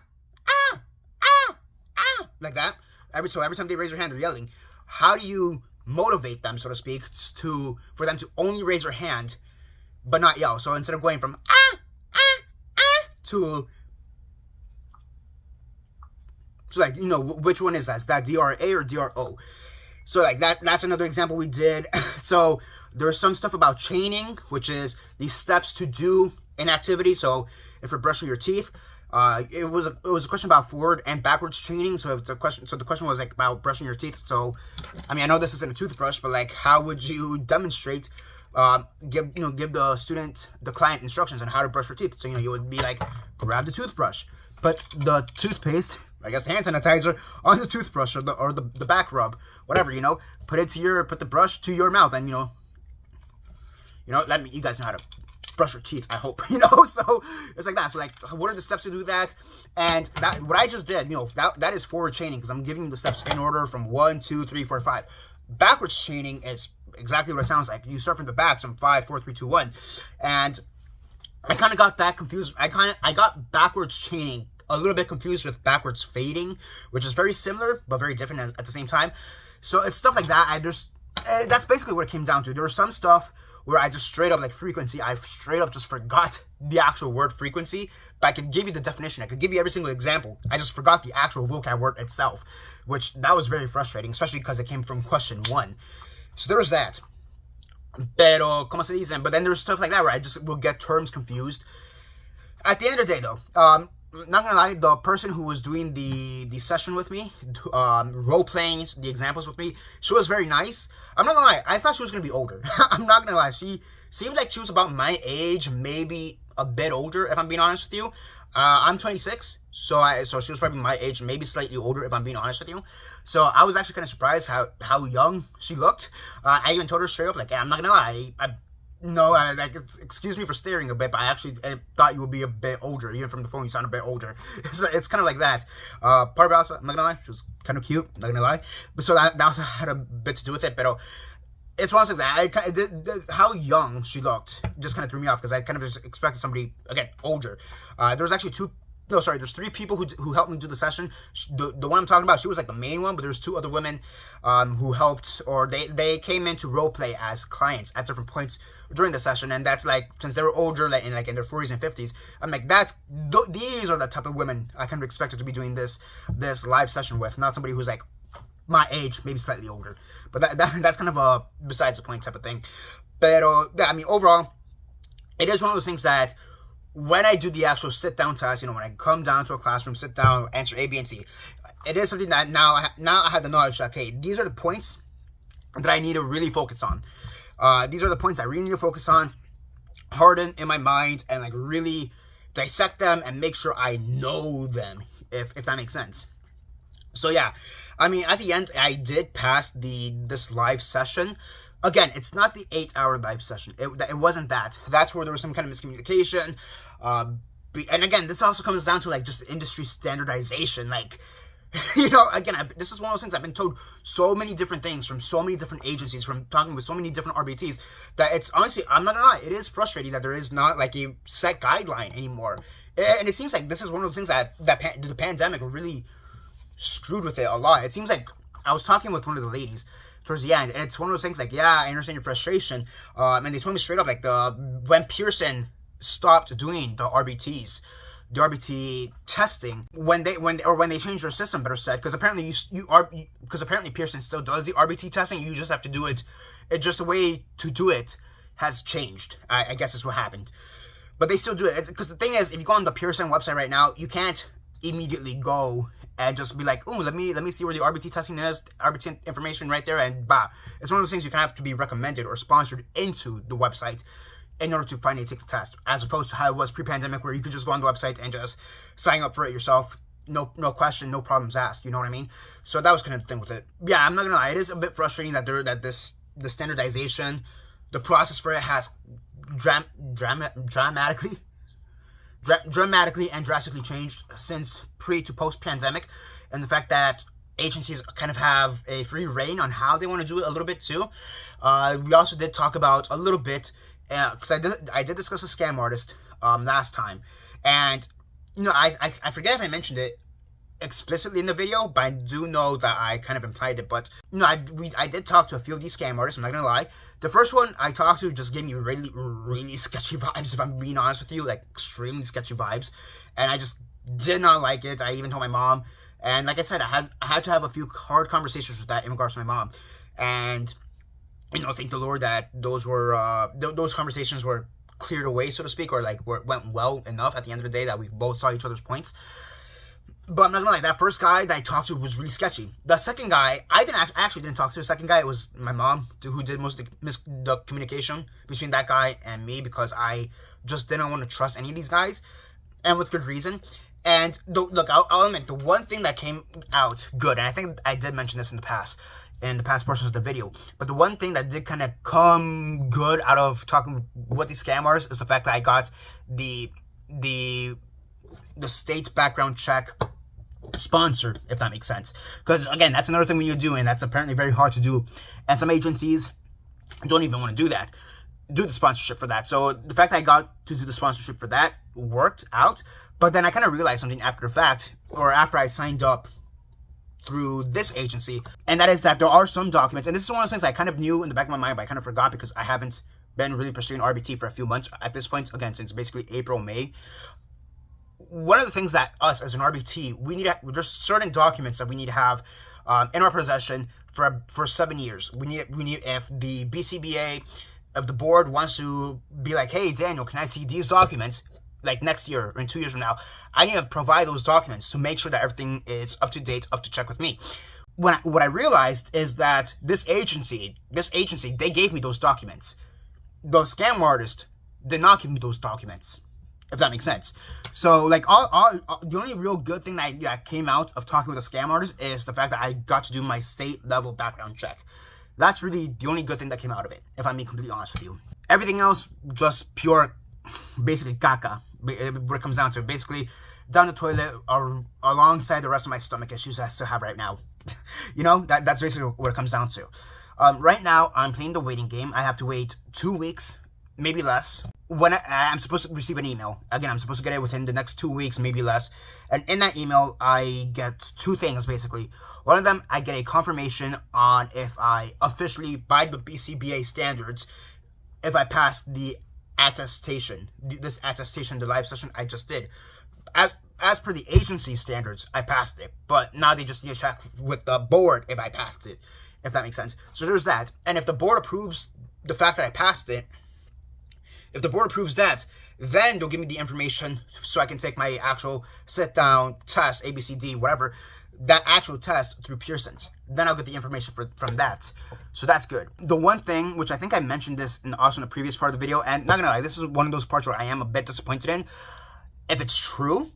like that. Every time they raise their hand, they're yelling. How do you motivate them, so to speak, for them to only raise their hand but not yell? So instead of going from to, so which one is that? Is that DRA or DRO? So that's another example we did. So there's some stuff about chaining, which is the steps to do an activity. So if you're brushing your teeth, it was a question about forward and backwards chaining. So it's a question. So the question was about brushing your teeth. So I know this isn't a toothbrush, but how would you demonstrate? Give the client instructions on how to brush your teeth. So you would be grab the toothbrush, put the toothpaste, I guess the hand sanitizer, on the toothbrush or the back rub, whatever, put the brush to your mouth, and you guys know how to brush your teeth, I hope, so it's like that. So what are the steps to do that? And that, what I just did, that is forward chaining, because I'm giving you the steps in order from 1, 2, 3, 4, 5. Backwards chaining is exactly what it sounds like. You start from the back, from 5, 4, 3, 2, 1. And I kind of got that confused. I got backwards chaining a little bit confused with backwards fading, which is very similar but very different at the same time. So it's stuff like that. That's basically what it came down to. There was some stuff where I just straight up, frequency, I straight up just forgot the actual word frequency, but I could give you the definition. I could give you every single example. I just forgot the actual vocab word itself, that was very frustrating, especially because it came from question 1. So there was that. Pero, ¿cómo se dice? But then there's stuff like that where I just will get terms confused. At the end of the day, though, not gonna lie, the person who was doing the session with me, role playing the examples with me, she was very nice. I'm not gonna lie, I thought she was gonna be older. I'm not gonna lie, she seemed like she was about my age, maybe a bit older, if I'm being honest with you. I'm 26, so she was probably my age, maybe slightly older, if I'm being honest with you. So I was actually kind of surprised how young she looked. I even told her straight up, like, I'm not gonna lie, like, excuse me for staring a bit, but I thought you would be a bit older. Even from the phone, you sound a bit older. It's kind of like that. Part of it also, I'm not gonna lie, she was kind of cute, not gonna lie. But so that also had a bit to do with it, but it's one of those things. How young she looked just kind of threw me off, because I kind of just expected somebody, again, older. There was actually there's 3 people who helped me do the session. The one I'm talking about, she was like the main one, but there's 2 other women who helped, or they came in to role play as clients at different points during the session. And that's like, since they were older, like in their 40s and 50s, I'm like, these are the type of women I kind of expected to be doing this live session with, not somebody who's like my age, maybe slightly older. But that's kind of a besides the point type of thing. But I mean, overall, it is one of those things that when I do the actual sit-down test, when I come down to a classroom, sit down, answer A, B, and C, it is something that now I have the knowledge that, okay, these are the points that I need to really focus on. These are the points I really need to focus on, harden in my mind, and like really dissect them and make sure I know them, if that makes sense. So yeah, I mean, at the end, I did pass this live session. Again, it's not the 8-hour live session. It wasn't that. That's where there was some kind of miscommunication. And again, this also comes down to like just industry standardization. Like, again, this is one of those things I've been told so many different things from so many different agencies, from talking with so many different RBTs, that it's honestly, I'm not gonna lie, it is frustrating that there is not like a set guideline anymore. And it seems like this is one of those things that the pandemic really screwed with it a lot. It seems like I was talking with one of the ladies towards the end, and it's one of those things like, yeah, I understand your frustration. And they told me straight up, like, when Pearson stopped doing the RBT testing, when they changed their system, better said, because apparently because apparently Pearson still does the RBT testing. You just have to do it. Just the way to do it has changed. I guess is what happened. But they still do it, because the thing is, if you go on the Pearson website right now, you can't immediately go and just be like, oh, let me see where the RBT testing is, RBT information right there, and bah. It's one of those things you kind of have to be recommended or sponsored into the website in order to finally take the test, as opposed to how it was pre-pandemic, where you could just go on the website and just sign up for it yourself, no question, no problems asked. You know what I mean? So that was kind of the thing with it. Yeah, I'm not gonna lie, it is a bit frustrating that the standardization, the process for it has dramatically and drastically changed since pre to post pandemic, and the fact that agencies kind of have a free reign on how they want to do it a little bit too. We also did talk about a little bit, because I did discuss a scam artist last time, and I forget if I mentioned it explicitly in the video, but I do know that I kind of implied it. But I did talk to a few of these scam artists. I'm not gonna lie. The first one I talked to just gave me really, really sketchy vibes, if I'm being honest with you, like extremely sketchy vibes, and I just did not like it. I even told my mom, and like I said, I had to have a few hard conversations with that in regards to my mom, and thank the Lord that those were those conversations were cleared away, so to speak, or like went well enough at the end of the day that we both saw each other's points. But I'm not gonna lie, that first guy that I talked to was really sketchy. The second guy, I actually didn't talk to. The second guy, it was my mom who did most of the communication between that guy and me, because I just didn't want to trust any of these guys, and with good reason. And look, I'll admit, the one thing that came out good, and I think I did mention this in the past portions of the video, but the one thing that did kind of come good out of talking with these scammers is the fact that I got the state background check sponsored, if that makes sense. Because again, that's another thing when you do, and that's apparently very hard to do, and some agencies don't even want to do the sponsorship for that. So the fact that I got to do the sponsorship for that worked out. But then I kind of realized something after the fact, or after I signed up through this agency, and that is that there are some documents, and this is one of those things I kind of knew in the back of my mind, but I kind of forgot because I haven't been really pursuing RBT for a few months at this point, again, since basically April, May. One of the things that us as an RBT, there's certain documents that we need to have in our possession for 7 years. We need if the BCBA if the board wants to be like, hey, Daniel, can I see these documents? Like next year or in 2 years from now, I need to provide those documents to make sure that everything is up to date, up to check with me. What I realized is that this agency, they gave me those documents. The scam artist did not give me those documents, if that makes sense. So, like, the only real good thing that came out of talking with a scam artist is the fact that I got to do my state-level background check. That's really the only good thing that came out of it, if I'm being completely honest with you. Everything else, just pure, basically, caca, what it comes down to. Basically, down the toilet or alongside the rest of my stomach issues I still have right now. You know, that's basically what it comes down to. Right now, I'm playing the waiting game. I have to wait 2 weeks, maybe less. When I'm supposed to receive an email. Again, I'm supposed to get it within the next 2 weeks, maybe less. And in that email, I get two things, basically. One of them, I get a confirmation on if I officially, by the BCBA standards, if I passed the attestation. This attestation, the live session I just did. As per the agency standards, I passed it. But now they just need to check with the board if I passed it, if that makes sense. So there's that. And if the board approves the fact that I passed it, if the board approves that, then they'll give me the information so I can take my actual sit-down test, ABCD, whatever, that actual test through Pearson's. Then I'll get the information from that. So that's good. The one thing, which I think I mentioned this also in the previous part of the video, and not gonna lie, this is one of those parts where I am a bit disappointed in. If it's true,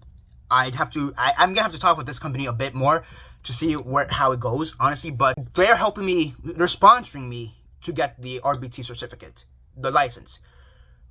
I'm gonna have to talk with this company a bit more to see how it goes, honestly. But they're helping me, they're sponsoring me to get the RBT certificate, the license.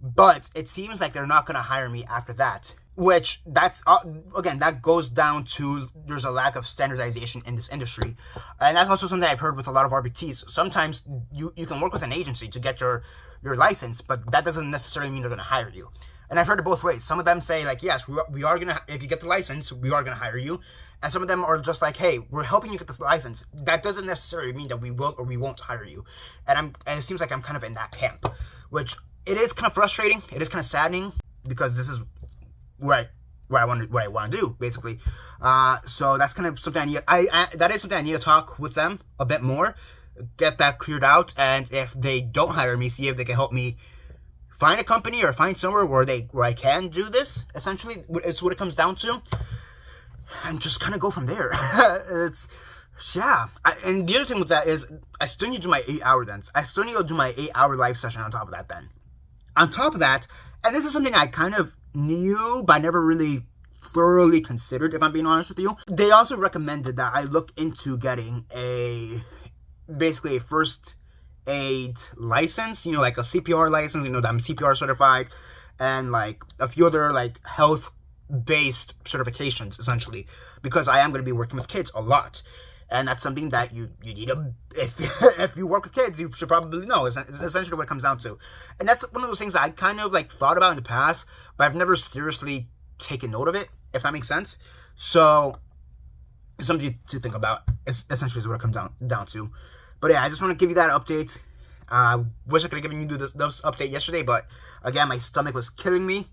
But it seems like they're not gonna hire me after that. Which again, that goes down to there's a lack of standardization in this industry, and that's also something I've heard with a lot of RBTs. Sometimes you can work with an agency to get your license, but that doesn't necessarily mean they're gonna hire you. And I've heard it both ways. Some of them say, like, yes, we are going to, if you get the license, we are going to hire you. And some of them are just like, hey, we're helping you get this license. That doesn't necessarily mean that we will or we won't hire you. And it seems like I'm kind of in that camp, which it is kind of frustrating. It is kind of saddening because this is what I want to do, basically. So that's kind of something that is something I need to talk with them a bit more, get that cleared out. And if they don't hire me, see if they can help me find a company or find somewhere where I can do this. Essentially, it's what it comes down to, and just kind of go from there. And the other thing with that is I still need to do my 8-hour dance. I still need to do my 8-hour live session on top of that. Then, on top of that, and this is something I kind of knew, but I never really thoroughly considered. If I'm being honest with you, they also recommended that I look into getting basically a first aid license, you know, like a CPR license, you know, that I'm CPR certified, and like a few other like health based certifications, essentially, because I am going to be working with kids a lot, and that's something that you need to, if you work with kids, you should probably know. It's essentially what it comes down to. And that's one of those things that I kind of like thought about in the past, but I've never seriously taken note of it, if that makes sense. So it's something to think about. It's essentially what it comes down to. But yeah, I just want to give you that update. I wish I could have given you this update yesterday, but again, my stomach was killing me.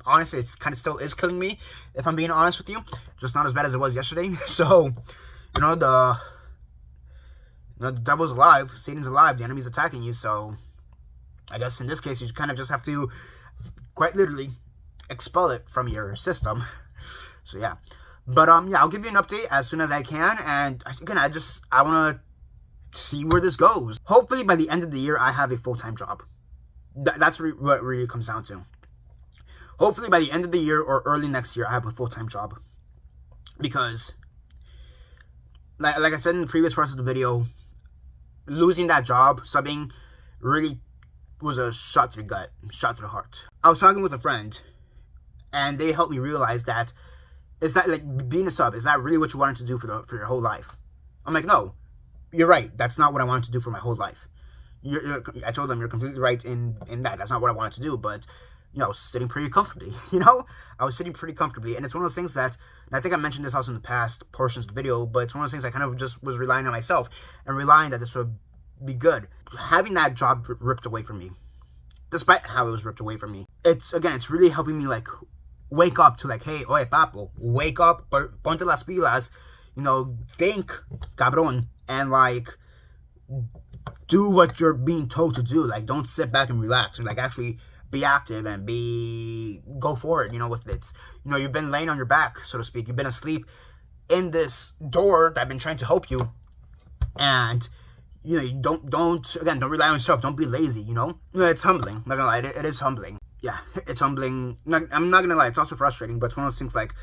Honestly, it's kind of still is killing me, if I'm being honest with you. Just not as bad as it was yesterday. So, the devil's alive, Satan's alive, the enemy's attacking you. So, I guess in this case, you kind of just have to, quite literally, expel it from your system. So yeah, but yeah, I'll give you an update as soon as I can. And again, I want to see where this goes. Hopefully by the end of the year I have a full-time job. That's what really comes down to. Hopefully by the end of the year or early next year I have a full-time job, because like I said in the previous parts of the video, losing that job, subbing, really was a shot to the gut, shot to the heart. I was talking with a friend and they helped me realize that is that like being a sub, is that really what you wanted to do for your whole life? I'm like, no. You're right. That's not what I wanted to do for my whole life. I told them you're completely right in that. That's not what I wanted to do. But, I was sitting pretty comfortably. I was sitting pretty comfortably. And it's one of those things that, and I think I mentioned this also in the past portions of the video, but it's one of those things I kind of just was relying on myself and relying that this would be good. Having that job ripped away from me, despite how it was ripped away from me, it's really helping me like wake up to like, hey, oye, papo, wake up, ponte las pilas, think, cabrón. And like do what you're being told to do. Like, don't sit back and relax, and like actually be active and go forward, with it. You've been laying on your back, so to speak. You've been asleep in this door that I've been trying to help you. And, you don't rely on yourself. Don't be lazy, It's humbling. I'm not gonna lie, it is humbling. Yeah, it's humbling. I'm not gonna lie, it's also frustrating, but it's one of those things like,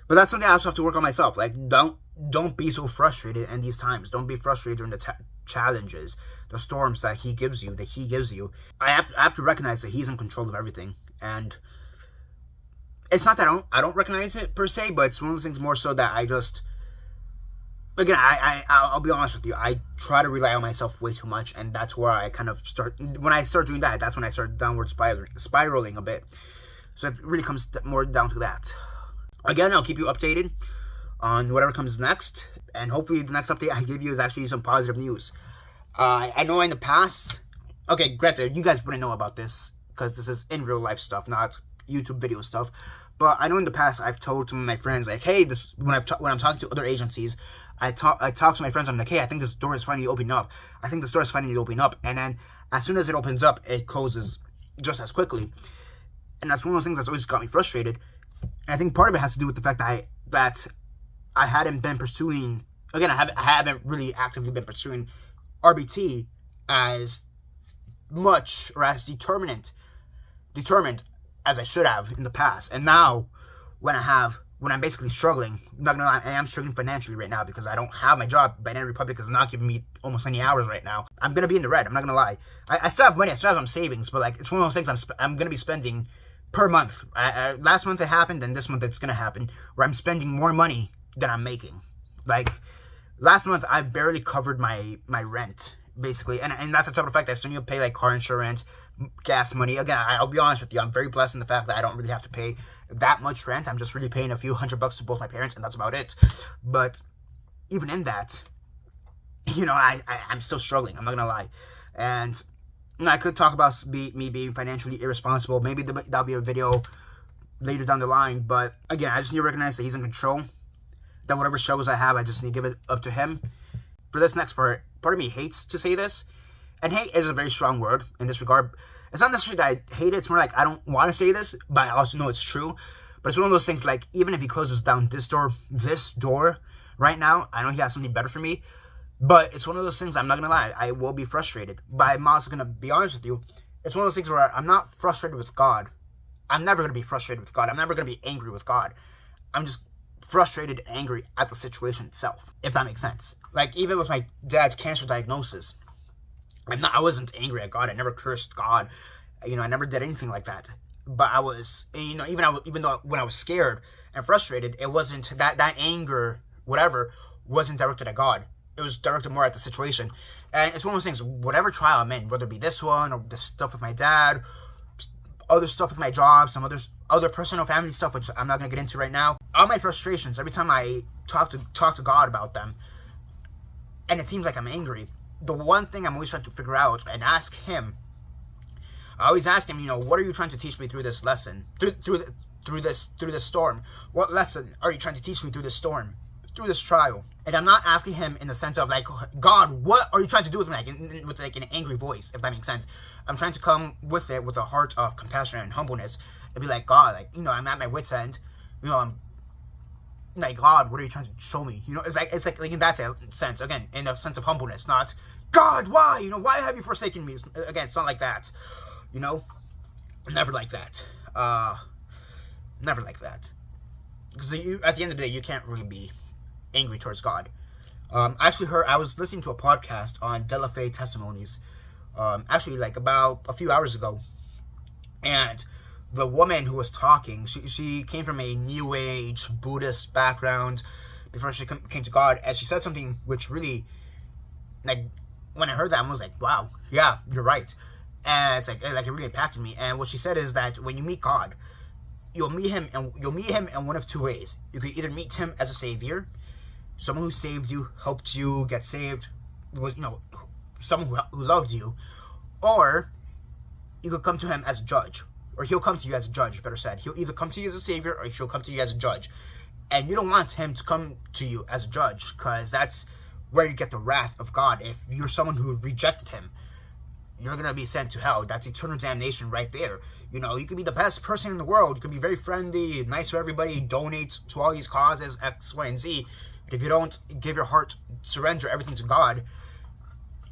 but that's something I also have to work on myself. Like, don't be so frustrated in these times. Don't be frustrated during the challenges, the storms that he gives you, I have to recognize that he's in control of everything. And it's not that I don't recognize it per se, but it's one of those things more so that I just, again, I'll be honest with you, I try to rely on myself way too much, and that's where I kind of when I start doing that, that's when I start downward spiraling a bit. So it really comes more down to that. Again, I'll keep you updated on whatever comes next, and hopefully the next update I give you is actually some positive news. I know in the past, okay, granted, you guys wouldn't know about this, because this is in real life stuff, not YouTube video stuff, but I know in the past I've told some of my friends, like, hey, this, when I'm talking to other agencies, I talk to my friends, I'm like, hey, I think this door is finally opening up. And then as soon as it opens up, it closes just as quickly. And that's one of those things that's always got me frustrated. And I think part of it has to do with the fact that I hadn't been pursuing, again, I haven't really actively been pursuing RBT as much or as determined as I should have in the past. And now, when I'm basically struggling, I'm not gonna lie, I am struggling financially right now because I don't have my job. Banana Republic is not giving me almost any hours right now. I'm gonna be in the red. I'm not gonna lie. I still have money. I still have some savings, but like, it's one of those things I'm gonna be spending per month. Last month it happened, and this month it's gonna happen where I'm spending more money than I'm making. Like, last month I barely covered my rent, basically, and that's the type of fact I still need to pay like car insurance, gas money. Again, I'll be honest with you, I'm very blessed in the fact that I don't really have to pay that much rent. I'm just really paying a few $100 to both my parents, and that's about it. But even in that, I'm still struggling. I'm not gonna lie. And I could talk about me being financially irresponsible. Maybe that'll be a video later down the line. But again, I just need to recognize that he's in control. That whatever struggles I have, I just need to give it up to him. For this next part of me hates to say this, and hate is a very strong word in this regard. It's not necessarily that I hate it, it's more like I don't want to say this, but I also know it's true. But it's one of those things, like, even if he closes down this door right now, I know he has something better for me, but it's one of those things, I'm not going to lie, I will be frustrated. But I'm also going to be honest with you, it's one of those things where I'm not frustrated with God. I'm never going to be frustrated with God. I'm never going to be angry with God. I'm just frustrated and angry at the situation itself, if that makes sense. Like, even with my dad's cancer diagnosis, I wasn't angry at God. I never cursed God. I never did anything like that. But I was, even though when I was scared and frustrated, it wasn't that anger, whatever, wasn't directed at God. It was directed more at the situation. And it's one of those things, whatever trial I'm in, whether it be this one or the stuff with my dad, other stuff with my job, some other personal family stuff, which I'm not going to get into right now. All my frustrations, every time I talk to God about them, and it seems like I'm angry, the one thing I'm always trying to figure out and ask him, I always ask him, what are you trying to teach me through this lesson, through this storm? What lesson are you trying to teach me through this storm, through this trial? And I'm not asking him in the sense of like, God, what are you trying to do with me? With an angry voice, if that makes sense. I'm trying to come with it with a heart of compassion and humbleness and be like, God, I'm at my wit's end. I'm like, God, what are you trying to show me? It's like in that sense, again, in a sense of humbleness, not, God, why? Why have you forsaken me? Again, it's not like that. Never like that. Never like that. Because at the end of the day, you can't really be angry towards God. I was listening to a podcast on De La Fey testimonies, actually like about a few hours ago, and the woman who was talking, she came from a New Age Buddhist background before she came to God, and she said something which really, like, when I heard that, I was like, wow, yeah, you're right. And it's like it really impacted me. And what she said is that when you meet God, you'll meet him in one of two ways. You could either meet him as a savior, someone who saved you, helped you get saved, was someone who loved you, or you could come to him as a judge, or he'll come to you as a judge. Better said, he'll either come to you as a savior, or he'll come to you as a judge. And you don't want him to come to you as a judge, because that's where you get the wrath of God. If you're someone who rejected him, you're going to be sent to hell. That's eternal damnation right there. You know, you could be the best person in the world. You could be very friendly, nice to everybody, donate to all these causes, X, Y, and Z. But if you don't give your heart, surrender everything to God,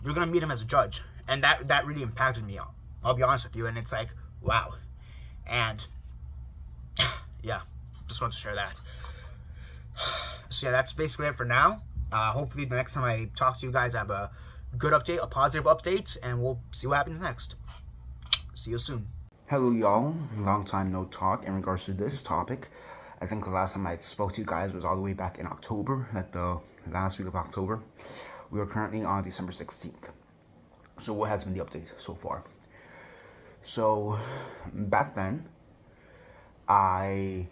you're going to meet him as a judge. And that really impacted me. I'll be honest with you. And it's like, wow. And yeah, just wanted to share that. So yeah, that's basically it for now. Hopefully the next time I talk to you guys, I have a good update, a positive update, and we'll see what happens next. See you soon. Hello, y'all. Long time no talk in regards to this topic. I think the last time I spoke to you guys was all the way back in October, like the last week of October. We are currently on December 16th. So what has been the update so far? So back then, I'll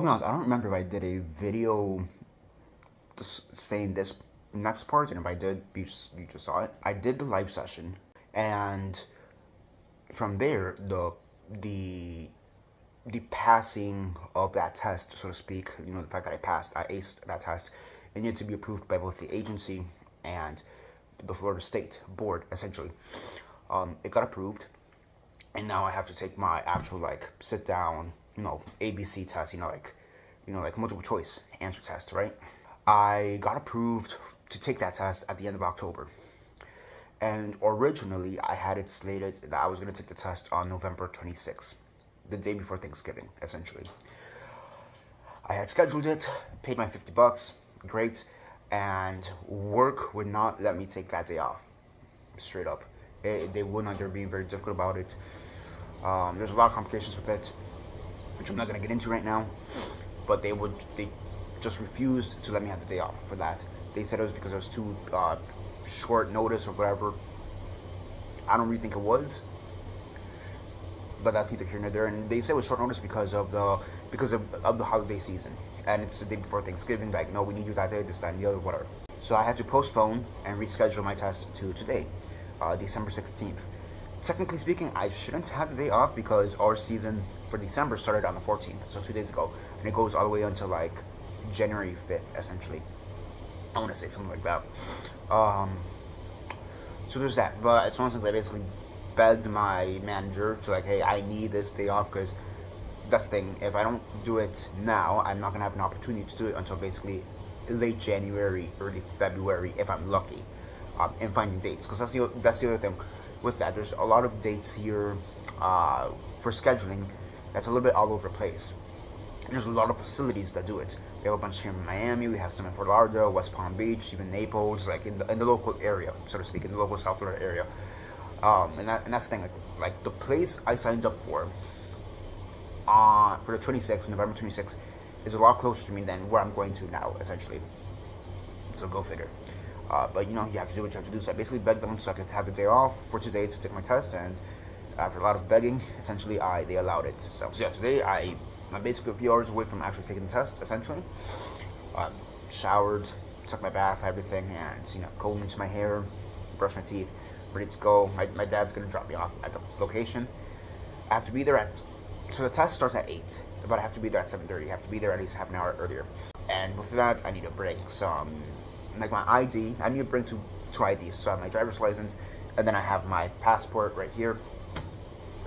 be honest, I don't remember if I did a video just saying this next part, and if I did, you just saw it. I did the live session, and from there, the passing of that test, so to speak, you know, the fact that I aced that test, it needed to be approved by both the agency and the Florida State Board, essentially. It got approved, and now I have to take my actual, like, sit down, you know, ABC test, like multiple choice answer test, right? I got approved to take that test at the end of October. And originally, I had it slated that I was going to take the test on November 26th, the day before Thanksgiving, essentially. I had scheduled it, paid my $50, great, and work would not let me take that day off, straight up. They would not. They were being very difficult about it. There's a lot of complications with it, which I'm not going to get into right now, but they just refused to let me have the day off for that. They said it was because it was too short notice or whatever. I don't really think it was, but that's neither here nor there. And they said it was short notice because of the holiday season, and it's the day before Thanksgiving. Like, no, we need you that day, this, that, and the other, whatever. So I had to postpone and reschedule my test to today, December 16th. Technically speaking, I shouldn't have the day off because our season for December started on the 14th, so 2 days ago, and it goes all the way until like January 5th, essentially. I want to say something like that. So there's that. But it's one of those things I basically begged my manager to, like, hey, I need this day off, because that's the thing. If I don't do it now, I'm not going to have an opportunity to do it until basically late January, early February, if I'm lucky, in finding dates. Because that's the other thing with that. There's a lot of dates here for scheduling that's a little bit all over the place. And there's a lot of facilities that do it. We have a bunch here in Miami, we have some in Fort Lauderdale, West Palm Beach, even Naples, like in the local area, so to speak, in the local South Florida area. And that's the thing, like the place I signed up for the 26th, November 26th, is a lot closer to me than where I'm going to now, essentially. So go figure. But you know, you have to do what you have to do. So I basically begged them so I could have the day off for today to take my test, and after a lot of begging, essentially they allowed it. So yeah, today I'm basically a few hours away from actually taking the test, essentially. Showered, took my bath, everything, and, you know, combed into my hair, brushed my teeth, ready to go. My dad's going to drop me off at the location. I have to be there so the test starts at 8, but I have to be there at 7:30. I have to be there at least half an hour earlier. And with that, I need to bring some, like my ID. I need to bring two IDs. So I have my driver's license, and then I have my passport right here.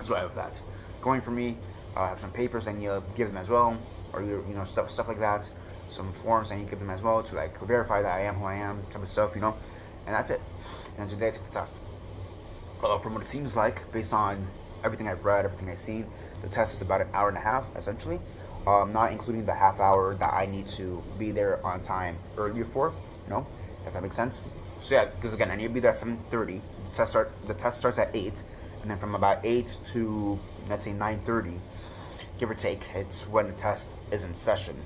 So I have that going for me. I have some papers I need to give them as well, or you know, stuff like that. Some forms I need to give them as well to, like, verify that I am who I am, type of stuff, you know. And that's it. And today I took the test. From what it seems like, based on everything I've read, everything I've seen, the test is about an hour and a half, essentially. Not including the half hour that I need to be there on time earlier for, you know, if that makes sense. So yeah, because again, I need to be there at 7:30. The test starts at 8, and then from about 8 to, let's say, 9:30, give or take, it's when the test is in session.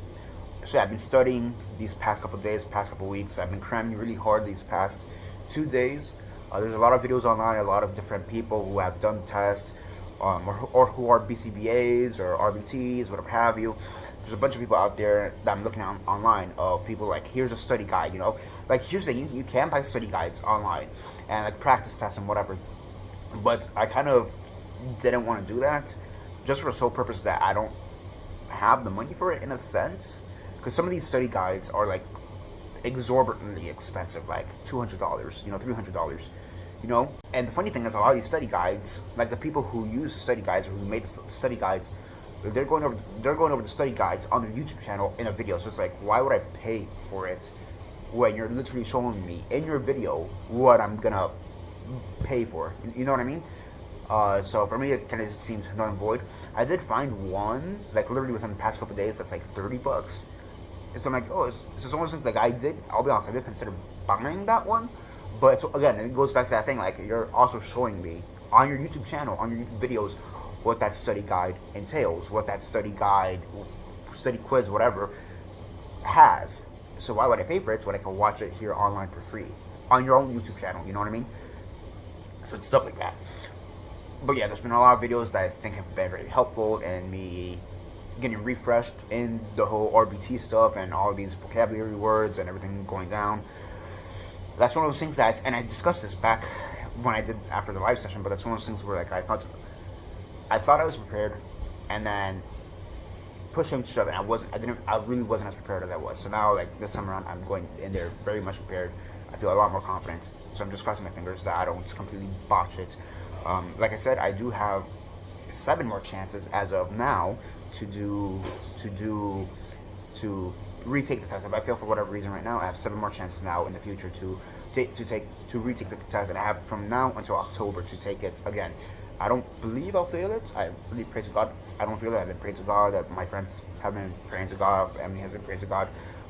So yeah, I've been studying these past couple days, past couple weeks. I've been cramming really hard these past 2 days. There's a lot of videos online, a lot of different people who have done the test, or who are BCBAs or RBTs, whatever have you. There's a bunch of people out there that I'm looking at online of people like, here's a study guide, you know. Like, here's the thing, you can buy study guides online and, like, practice tests and whatever. But I kind of didn't want to do that, just for the sole purpose that I don't have the money for it, in a sense. Because some of these study guides are, like, exorbitantly expensive, like $200, you know, $300, you know. And the funny thing is, a lot of these study guides, like the people who use the study guides or who made the study guides, they're going over the study guides on their YouTube channel in a video. So it's like, why would I pay for it when you're literally showing me in your video what I'm gonna pay for? You know what I mean? So for me, it kind of seems null and void. I did find one, like literally within the past couple of days, that's like $30. And so I'm like, oh, it's just one of those things. Like I'll be honest, I did consider buying that one, but it's, again, it goes back to that thing. Like, you're also showing me on your YouTube channel, on your YouTube videos, what that study guide entails, what that study guide, study quiz, whatever, has. So why would I pay for it when I can watch it here online for free on your own YouTube channel? You know what I mean? So it's stuff like that. But yeah, there's been a lot of videos that I think have been very helpful in me getting refreshed in the whole RBT stuff and all these vocabulary words and everything going down. That's one of those things that, and I discussed this back when I did after the live session, but that's one of those things where, like, I thought I was prepared, and then push came to shove, and I really wasn't as prepared as I was. So now, like, this time around, I'm going in there very much prepared. I feel a lot more confident. So I'm just crossing my fingers that I don't completely botch it. Like I said, I do have 7 more chances as of now to retake the test. If I fail for whatever reason right now, I have 7 more chances now in the future to retake the test, and I have from now until October to take it again. I don't believe I'll fail it. I really pray to God I don't feel that. I've been praying to God, that my friends have been praying to God, Emily has been praying to God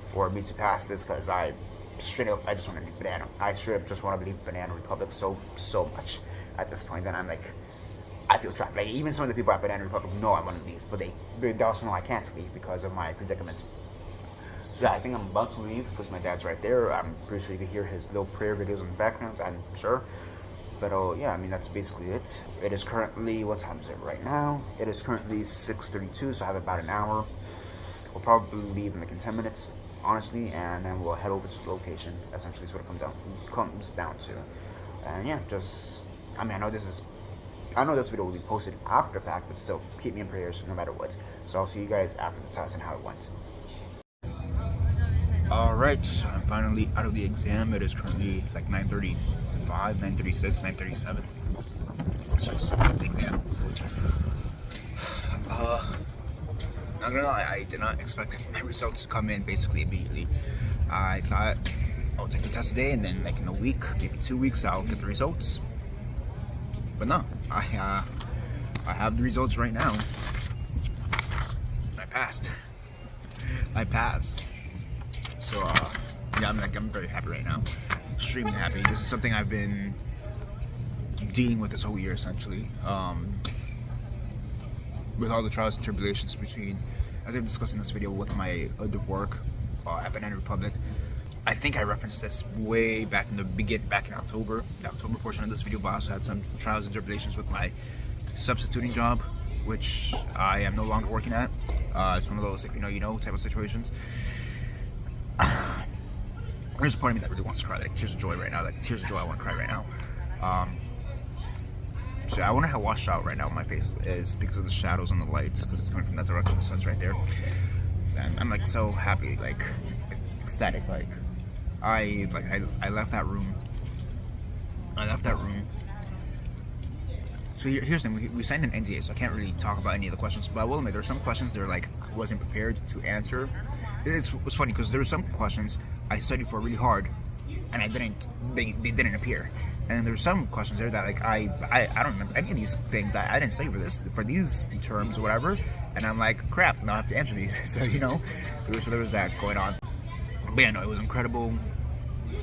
for me to pass this, because I just want to leave Banana. I straight up just want to leave Banana Republic so much at this point, and I'm like, I feel trapped. Like, even some of the people at Banana Republic know I want to leave, but they also know I can't leave because of my predicament. So yeah, I think I'm about to leave because my dad's right there. I'm pretty sure you can hear his little prayer videos in the background, I'm sure. But yeah, I mean, that's basically it. It is currently, what time is it right now? It is currently 6:32, so I have about an hour. We'll probably leave in like in 10 minutes, honestly, and then we'll head over to the location. Essentially, is what it comes down to. And yeah, I know this video will be posted after the fact, but still, keep me in prayers no matter what. So I'll see you guys after the test and how it went. Alright, so I'm finally out of the exam. It is currently like 9:35, 9:36, 9:37. So it's the exam. Not gonna lie, I did not expect my results to come in basically immediately. I thought I'll take the test today, and then like in a week, maybe 2 weeks, I'll get the results. But no, I have the results right now. I passed. So yeah, I'm very happy right now. Extremely happy. This is something I've been dealing with this whole year, essentially. With all the trials and tribulations between, as I've discussed in this video, with my other work at Banana Republic. I think I referenced this way back in back in October, the October portion of this video, but I also had some trials and tribulations with my substituting job, which I am no longer working at. It's one of those, if you know, you know, type of situations. There's a part of me that really wants to cry, like tears of joy right now. Like tears of joy, I want to cry right now. So I wonder how washed out right now my face is because of the shadows and the lights, because it's coming from that direction. The sun's right there, and I'm like so happy, like ecstatic. Like I left that room. So here's the thing, we signed an NDA, so I can't really talk about any of the questions, but I will admit there are some questions that are like I wasn't prepared to answer. It's funny because there were some questions I studied for really hard, and they didn't appear. And there were some questions there that like I don't remember any of these things. I didn't study for these terms or whatever, and I'm like, crap, now I have to answer these. So you know, so there was that going on. But yeah, no, it was incredible.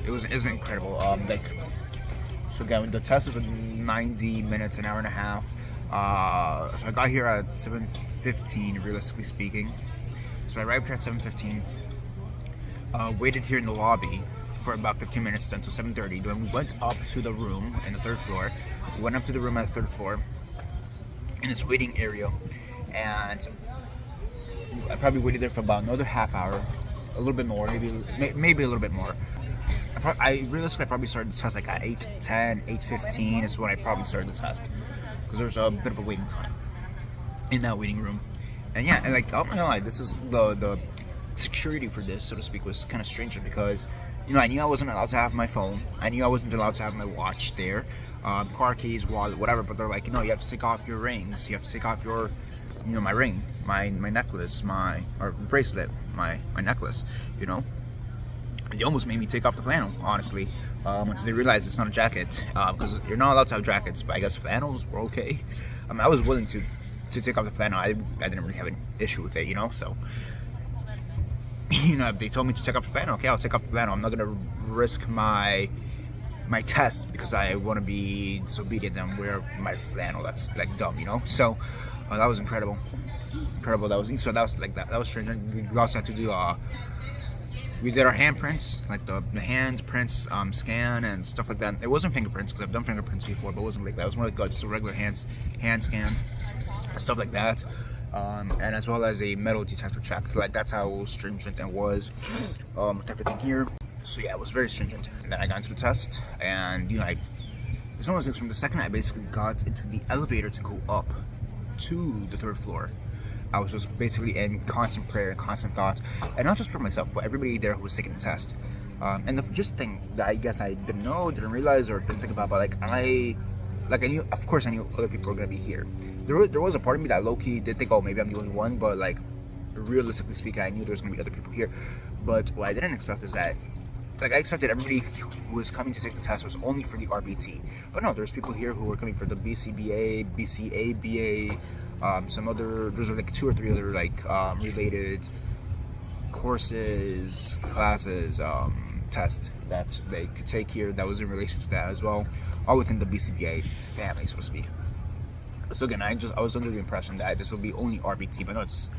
It was incredible. So again, the test is 90 minutes, an hour and a half. So I got here at 7:15, realistically speaking. So I arrived here at 7:15. Waited here in the lobby for about 15 minutes until 7:30. Then we went up to the room in the 3rd floor. We went up to the room at the 3rd floor in this waiting area, and I probably waited there for about another half hour, a little bit more, maybe a little bit more. I realistically probably started the test like at 8:10, 8:15 is when I probably started the test, because there was a bit of a waiting time in that waiting room. And yeah, and like, I'm not gonna lie, this is the security for this, so to speak, was kind of strange because, you know, I knew I wasn't allowed to have my phone. I knew I wasn't allowed to have my watch there, car keys, wallet, whatever. But they're like, you know, you have to take off your rings. You have to take off your, you know, my ring, my necklace, or bracelet, my necklace, you know. And they almost made me take off the flannel, honestly, until they realized it's not a jacket, because you're not allowed to have jackets. But I guess flannels were okay. I mean, I was willing to take off the flannel. I didn't really have an issue with it, you know. So, you know, they told me to take off the flannel. Okay, I'll take off the flannel. I'm not gonna risk my test because I want to be disobedient and wear my flannel. That's like dumb, you know. So that was incredible. That was like that was strange. And we also had to do we did our handprints, like the handprints scan and stuff like that. It wasn't fingerprints because I've done fingerprints before, but it wasn't like that. It was more like just a regular hand scan, stuff like that. And as well as a metal detector check. Like, that's how stringent it was with everything here. So yeah, it was very stringent. And then I got into the test, and you know, it's one of those things. From the second I basically got into the elevator to go up to the 3rd floor, I was just basically in constant prayer and constant thought, and not just for myself, but everybody there who was taking the test. And the just thing that I guess I didn't know, didn't realize, or didn't think about, but I knew, of course, I knew other people were gonna be here. There was a part of me that low-key did think, oh, maybe I'm the only one, but like, realistically speaking, I knew there was gonna be other people here. But what I didn't expect is that, like, I expected everybody who was coming to take the test was only for the RBT. But no, there's people here who were coming for the BCBA, BCABA, there's like 2 or 3 other like related courses, classes, tests that they could take here that was in relation to that as well, all within the BCBA family, so to speak. So again, I was under the impression that this would be only RBT, but no, it's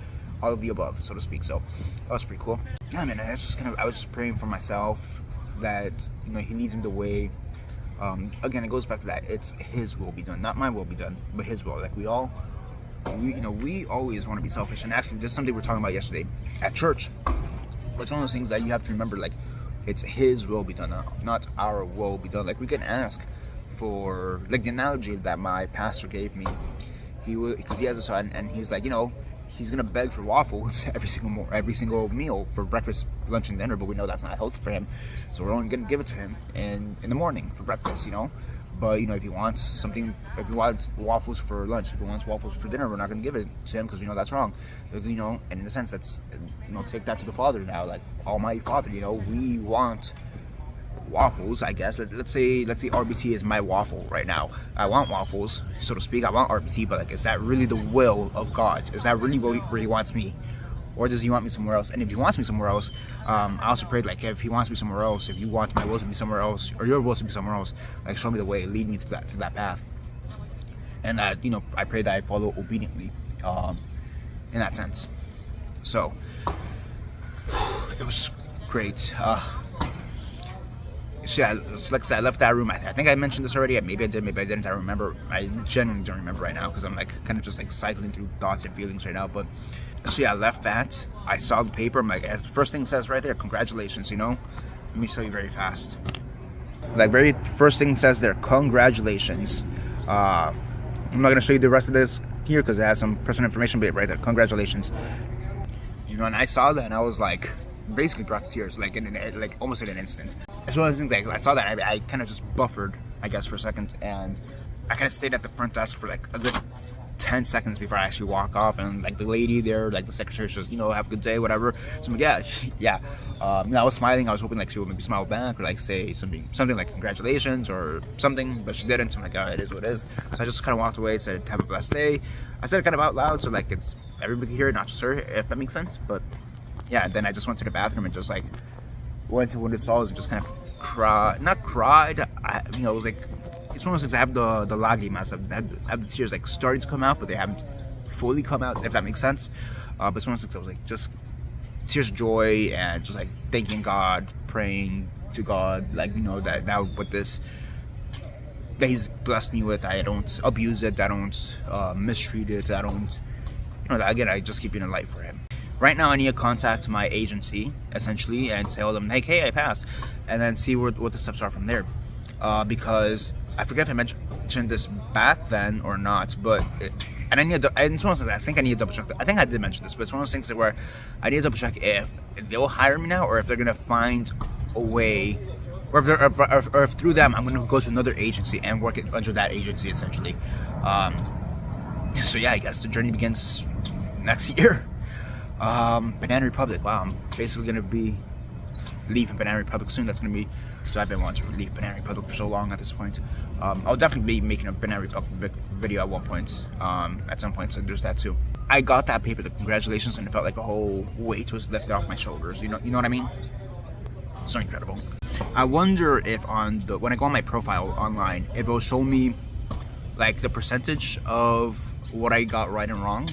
all of the above, so to speak. So that was pretty cool. Yeah, man, I was just praying for myself that, you know, he leads me the way. Again, it goes back to that. It's his will be done, not my will be done, but his will. Like, we always want to be selfish. And actually, this is something we were talking about yesterday at church. It's one of those things that you have to remember, like, it's his will be done, not our will be done. Like, we can ask for, like, the analogy that my pastor gave me. Because he has a son, and he's like, you know, he's gonna beg for waffles every single meal for breakfast, lunch, and dinner. But we know that's not healthy for him, so we're only gonna give it to him in the morning for breakfast, you know. But you know, if he wants waffles for lunch, if he wants waffles for dinner, we're not gonna give it to him because we know that's wrong, you know. And in a sense, that's, you know, take that to the Father now, like Almighty Father. You know, we want waffles, I guess. Let's say RBT is my waffle right now. I want waffles, so to speak. I want RBT, but like, is that really the will of God? Is that really where he wants me? Or does he want me somewhere else? And if he wants me somewhere else, I also prayed, like, if he wants me somewhere else, if you want my will to be somewhere else, or your will to be somewhere else, like, show me the way, lead me through that path. And that, you know, I pray that I follow obediently, in that sense. So it was great. So yeah, like I said, I left that room. I think I mentioned this already. Maybe I did, maybe I didn't. I remember. I genuinely don't remember right now because I'm like kind of just like cycling through thoughts and feelings right now. But so yeah, I left that. I saw the paper. I'm like, as the first thing it says right there, congratulations. You know, let me show you very fast. Like, very first thing it says there, congratulations. I'm not gonna show you the rest of this here because it has some personal information, but right there, congratulations. You know, and I saw that and I was like, basically brought to tears, like almost in an instant. It's one of those things, like, I saw that, I kind of just buffered, I guess, for a second, and I kind of stayed at the front desk for like a good 10 seconds before I actually walk off, and like the lady there, like the secretary, says, you know, have a good day, whatever. So I'm like, yeah. You know, I was smiling. I was hoping like she would maybe smile back or like say something like congratulations or something, but she didn't. So I'm like, oh, it is what it is. So I just kind of walked away, said, have a blessed day. I said it kind of out loud, so like it's everybody here, not just her, if that makes sense. But yeah, then I just went to the bathroom and just like went to one of the stalls and just kind of cried. You know, it was like, it's one of those things. I have the lágrimas. I have the tears like starting to come out, but they haven't fully come out, if that makes sense. But it's one of those things. I was like, just tears of joy and just like thanking God, praying to God, like, you know, that now with this that He's blessed me with, I don't abuse it, I don't mistreat it, I don't, you know, again, I just keep it in light for Him. Right now, I need to contact my agency, essentially, and tell them, hey, I passed, and then see what the steps are from there. Because I forget if I mentioned this back then or not, but and I need to, and it's one of those things I think I need to double check that. I think I did mention this, but it's one of those things where I need to double check if they'll hire me now, or if they're gonna find a way, or if through them I'm gonna go to another agency and work under that agency essentially. So yeah, I guess the journey begins next year. Banana Republic. Wow, I'm basically gonna be leaving Banana Republic soon. That's gonna be, so I've been wanting to leave Banana Republic for so long at this point. I'll definitely be making a Banana Republic video at one point, at some point, so there's that too. I got that paper, the congratulations, and it felt like a whole weight was lifted off my shoulders. You know what I mean? So incredible. I wonder if when I go on my profile online, if it'll show me like the percentage of what I got right and wrong,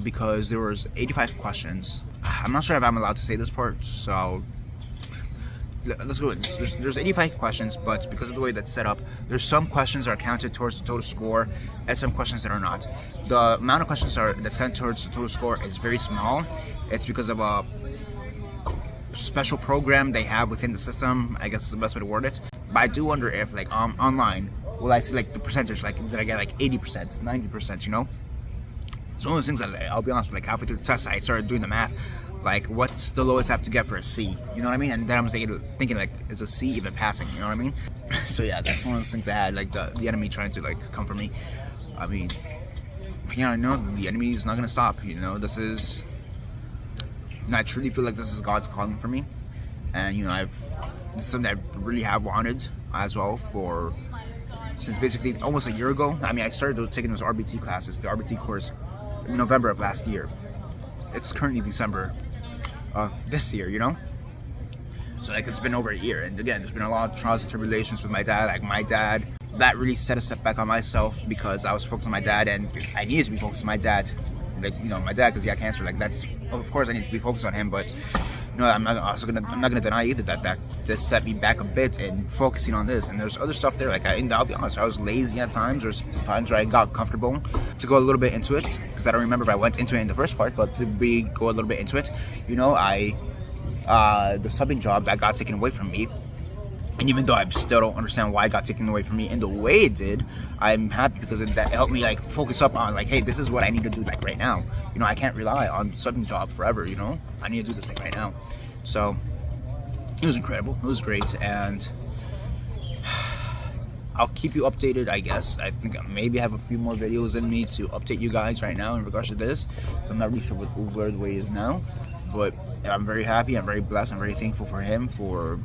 because there was 85 questions. I'm not sure if I'm allowed to say this part, so let's go. There's 85 questions, but because of the way that's set up, there's some questions that are counted towards the total score, and some questions that are not. The amount of questions that's counted towards the total score is very small. It's because of a special program they have within the system, I guess is the best way to word it. But I do wonder if like online, will I see like the percentage, like did I get like 80%, 90%, you know? It's one of those things that, I'll be honest with, like halfway through the test, I started doing the math, like what's the lowest I have to get for a C, you know what I mean? And then I was thinking like, is a C even passing, you know what I mean? So yeah, that's one of those things I had, like the enemy trying to like come for me. I mean, yeah, I know the enemy is not gonna stop, you know, this is, I truly feel like this is God's calling for me, and you know, this is something I really have wanted as well since basically almost a year ago. I mean, I started taking those RBT classes, the RBT course, in November of last year. It's currently December of this year, you know? So like it's been over a year, and again, there's been a lot of trials and tribulations with my dad. Like my dad, that really set a step back on myself because I was focused on my dad, and I needed to be focused on my dad. Like, you know, my dad, because he had cancer, like that's, of course I need to be focused on him, but you know, I'm not gonna deny either that just set me back a bit in focusing on this. And there's other stuff there, like I'll be honest, I was lazy at times. There's times where I got comfortable. To go a little bit into it, because I don't remember if I went into it in the first part, but go a little bit into it, you know, the subbing job that got taken away from me. And even though I still don't understand why it got taken away from me in the way it did, I'm happy because that helped me like focus up on like, hey, this is what I need to do like right now. You know, I can't rely on subbing job forever, you know? I need to do this like right now. So it was incredible. It was great, and I'll keep you updated, I guess. I think I maybe have a few more videos in me to update you guys right now in regards to this. So I'm not really sure where the way is now, but I'm very happy. I'm very blessed. I'm very thankful for him for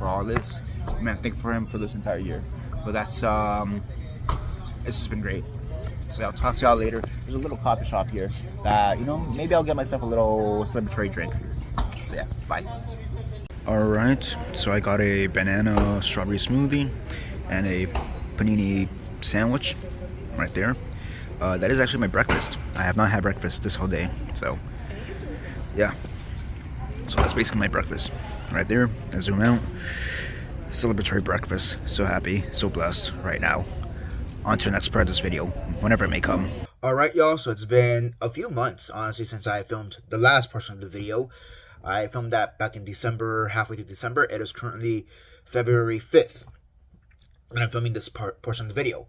all this. Man, thankful for him for this entire year. But that's it's just been great. So I'll talk to y'all later. There's a little coffee shop here that, you know, maybe I'll get myself a little celebratory drink. So yeah, bye. Alright, so I got a banana strawberry smoothie and a panini sandwich right there. That is actually my breakfast. I have not had breakfast this whole day, so yeah. So that's basically my breakfast right there. I zoom out. Celebratory breakfast. So happy, so blessed right now. On to the next part of this video, whenever it may come. Alright, y'all, so it's been a few months, honestly, since I filmed the last portion of the video. I filmed that back in December, halfway through December. It is currently February 5th. And I'm filming this portion of the video.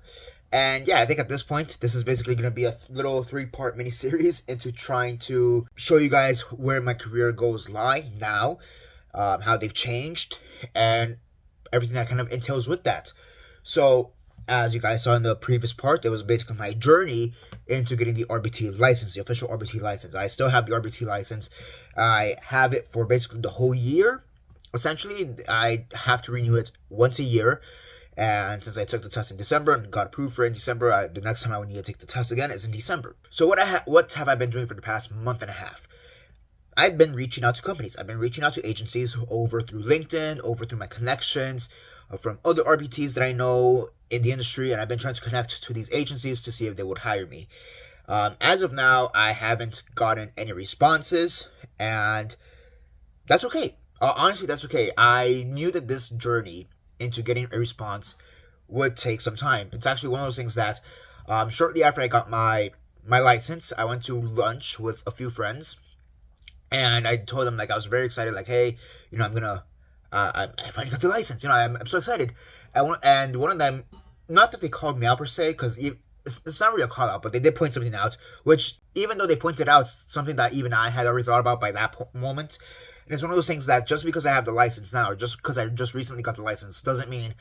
And yeah, I think at this point, this is basically going to be a little 3-part mini-series into trying to show you guys where my career goals lie now, how they've changed, and everything that kind of entails with that. So, as you guys saw in the previous part, it was basically my journey into getting the RBT license, the official RBT license. I still have the RBT license. I have it for basically the whole year. Essentially, I have to renew it once a year. And since I took the test in December and got approved for it in December, the next time I would need to take the test again is in December. So what have I been doing for the past month and a half? I've been reaching out to companies. I've been reaching out to agencies over through LinkedIn, over through my connections, from other RBTs that I know in the industry, and I've been trying to connect to these agencies to see if they would hire me. As of now, I haven't gotten any responses, and that's okay. Honestly, that's okay. I knew that this journey into getting a response would take some time. It's actually one of those things that shortly after I got my license, I went to lunch with a few friends, and I told them, like, I was very excited, like, hey, you know, I finally got the license, you know, I'm so excited. And one of them, not that they called me out per se, because it's not really a call out, but they did point something out, which even though they pointed out something that even I had already thought about by that moment, and it's one of those things that just because I have the license now, or just because I just recently got the license, doesn't mean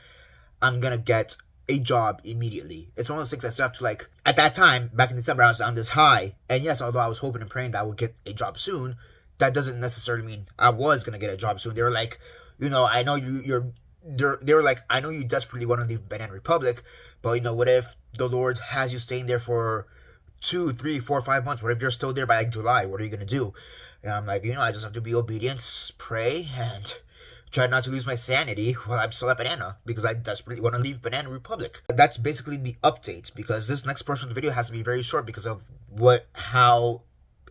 I'm gonna get a job immediately. It's one of those things I still have to, like, at that time, back in December, I was on this high, and yes, although I was hoping and praying that I would get a job soon, that doesn't necessarily mean I was gonna get a job soon. They were like, I know they were like, I know you desperately want to leave Benin Republic, but what if the Lord has you staying there for 2, 3, 4, 5 months? What if you're still there by like July? What are you gonna do? And I'm like, I just have to be obedient, pray, and try not to lose my sanity while I'm still at Banana, because I desperately want to leave Banana Republic. That's basically the update, because this next portion of the video has to be very short because of how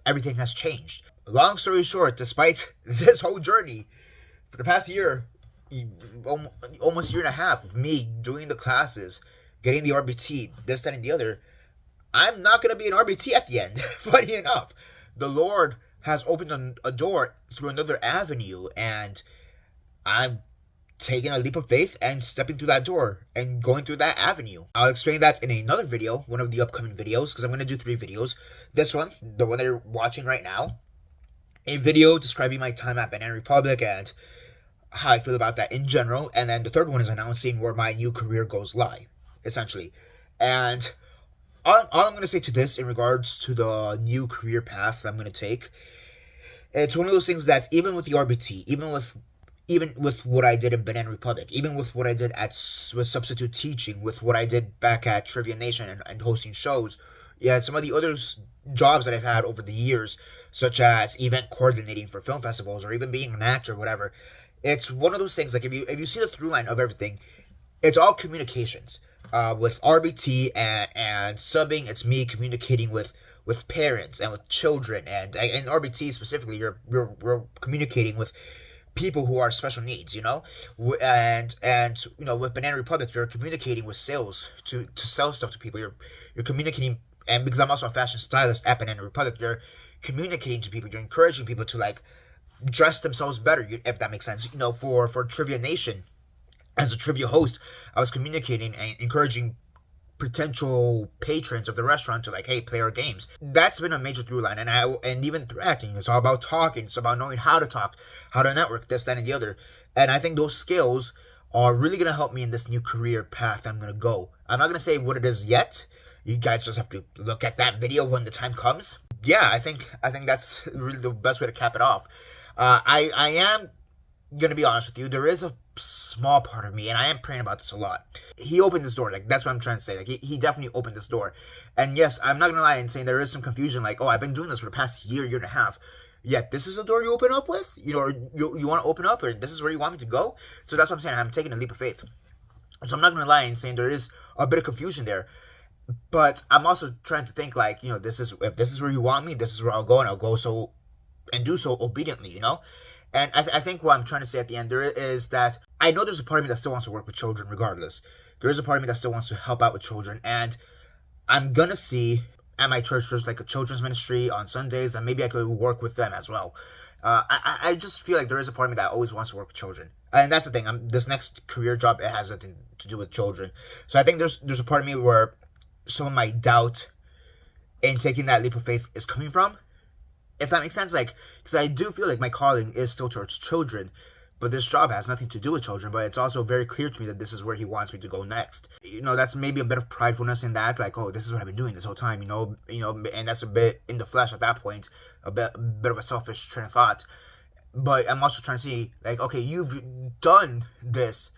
everything has changed. Long story short, despite this whole journey for the past year, almost year and a half of me doing the classes, getting the RBT, this, that, and the other, I'm not going to be an RBT at the end. Funny enough, the Lord has opened a door through another avenue, and I'm taking a leap of faith and stepping through that door and going through that avenue. I'll explain that in another video, one of the upcoming videos, because I'm going to do 3 videos. This one, the one that you're watching right now, a video describing my time at Banana Republic and how I feel about that in general, and then the third one is announcing where my new career goals lie, essentially. And all I'm going to say to this in regards to the new career path I'm going to take, it's one of those things that even with the RBT, even with what I did in Banana Republic, even with what I did with substitute teaching, with what I did back at Trivia Nation and hosting shows, some of the other jobs that I've had over the years, such as event coordinating for film festivals or even being an actor or whatever, it's one of those things, like, if you see the through line of everything, it's all communications. With RBT and subbing, it's me communicating with parents and with children, and in RBT specifically, we're communicating with people who are special needs, and with Banana Republic, you're communicating with sales to sell stuff to people. You're communicating, and because I'm also a fashion stylist at Banana Republic, you're communicating to people. You're encouraging people to, like, dress themselves better, if that makes sense. For Trivia Nation, as a trivia host, I was communicating and encouraging potential patrons of the restaurant to, like, hey, play our games. That's been a major through line, and even through acting, it's all about talking. It's about knowing how to talk, how to network, this, that, and the other. And I think those skills are really going to help me in this new career path I'm going to go. I'm not going to say what it is yet. You guys just have to look at that video when the time comes. Yeah, I think that's really the best way to cap it off. I am going to be honest with you. There is a small part of me, and I am praying about this a lot. He opened this door. Like, that's what I'm trying to say. Like, he definitely opened this door. And yes, I'm not going to lie and say there is some confusion. Like, oh, I've been doing this for the past year and a half. Yet, this is the door you open up with? Or you want to open up, or this is where you want me to go? So that's what I'm saying. I'm taking a leap of faith. So I'm not going to lie and saying there is a bit of confusion there. But I'm also trying to think, like, if this is where you want me, this is where I'll go, and I'll go and do so obediently, And I think what I'm trying to say at the end there is that I know there's a part of me that still wants to work with children regardless. There is a part of me that still wants to help out with children, and I'm going to see at my church there's like a children's ministry on Sundays, and maybe I could work with them as well. I just feel like there is a part of me that always wants to work with children. And that's the thing. This next career job, it has nothing to do with children. So I think there's a part of me where some of my doubt in taking that leap of faith is coming from. If that makes sense, like, because I do feel like my calling is still towards children, but this job has nothing to do with children, but it's also very clear to me that this is where he wants me to go next. That's maybe a bit of pridefulness in that, like, oh, this is what I've been doing this whole time, and that's a bit in the flesh at that point, a bit of a selfish train of thought. But I'm also trying to see, like, okay, you've done this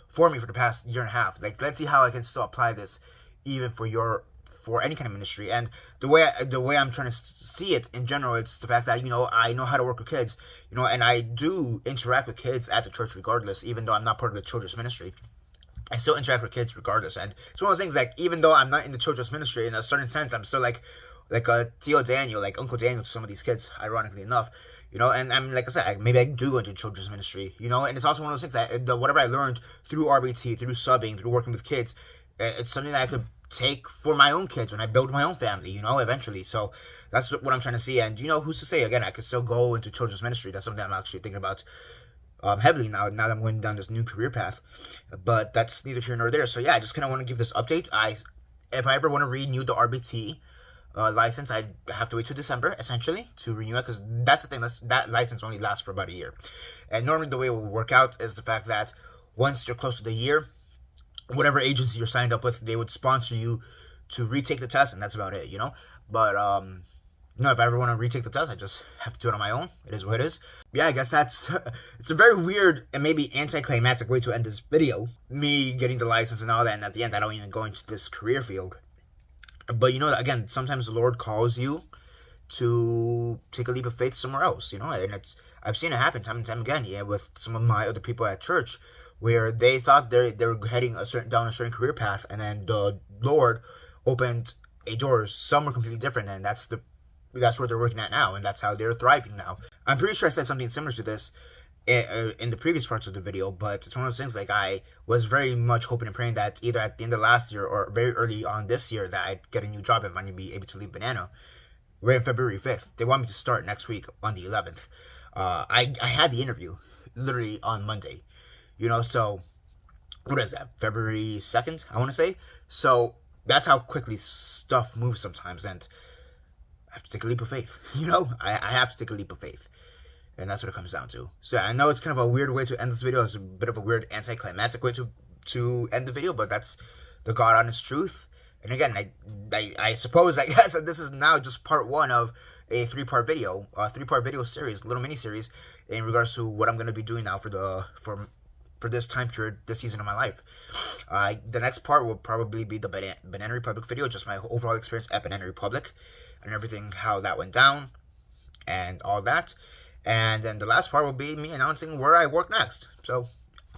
for me for the past year and a half. Like, let's see how I can still apply this even for any kind of ministry. And the way I'm trying to see it in general, it's the fact that, I know how to work with kids, and I do interact with kids at the church regardless, even though I'm not part of the children's ministry. I still interact with kids regardless. And it's one of those things, like, even though I'm not in the children's ministry, in a certain sense, I'm still like a Tio Daniel, like Uncle Daniel to some of these kids, ironically enough. And I'm, like I said, maybe I do go into children's ministry, and it's also one of those things that whatever I learned through RBT, through subbing, through working with kids, it's something that I could take for my own kids when I build my own family, eventually. So that's what I'm trying to see. And, who's to say, again, I could still go into children's ministry. That's something I'm actually thinking about heavily now that I'm going down this new career path. But that's neither here nor there. So yeah, I just kind of want to give this update. if I ever want to renew the RBT license, I have to wait till December, essentially, to renew it, because that's the thing, that license only lasts for about a year. And normally the way it will work out is the fact that once you're close to the year, whatever agency you're signed up with, they would sponsor you to retake the test, and that's about it, But, if I ever want to retake the test, I just have to do it on my own. It is what it is. Yeah, I guess it's a very weird and maybe anticlimactic way to end this video. Me getting the license and all that, and at the end, I don't even go into this career field. But, again, sometimes the Lord calls you to take a leap of faith somewhere else, and I've seen it happen time and time again, with some of my other people at church, where they thought they were heading down a certain career path, and then the Lord opened a door somewhere completely different, and that's where they're working at now, and that's how they're thriving now. I'm pretty sure I said something similar to this in the previous parts of the video, but it's one of those things, like, I was very much hoping and praying that either at the end of last year or very early on this year that I'd get a new job and I'd be able to leave Banana. We're in February 5th. They want me to start next week on the 11th. I had the interview literally on Monday, so what is that, February 2nd, I want to say? So that's how quickly stuff moves sometimes, and I have to take a leap of faith, I have to take a leap of faith, and that's what it comes down to. So I know it's kind of a weird way to end this video. It's a bit of a weird anticlimactic way to end the video, but that's the God honest truth. And again, I suppose, I guess, that this is now just part one of a three-part video series, little mini-series, in regards to what I'm going to be doing now for this time period, this season of my life. The next part will probably be the Banana Republic video, just my overall experience at Banana Republic, and everything, how that went down, and all that. And then the last part will be me announcing where I work next. So,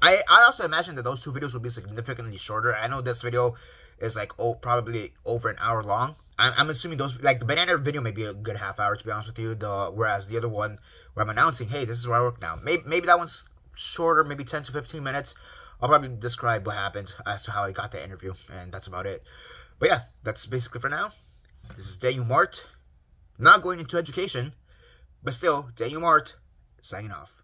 I also imagine that those two videos will be significantly shorter. I know this video is probably over an hour long. I'm assuming those, the Banana video may be a good half hour, to be honest with you. Whereas the other one, where I'm announcing, hey, this is where I work now, maybe that one's shorter, maybe 10 to 15 minutes. I'll probably describe what happened as to how I got the interview, and that's about it. But yeah, that's basically for now. This is Daniel Mart, not going into education, but still, Daniel Mart, signing off.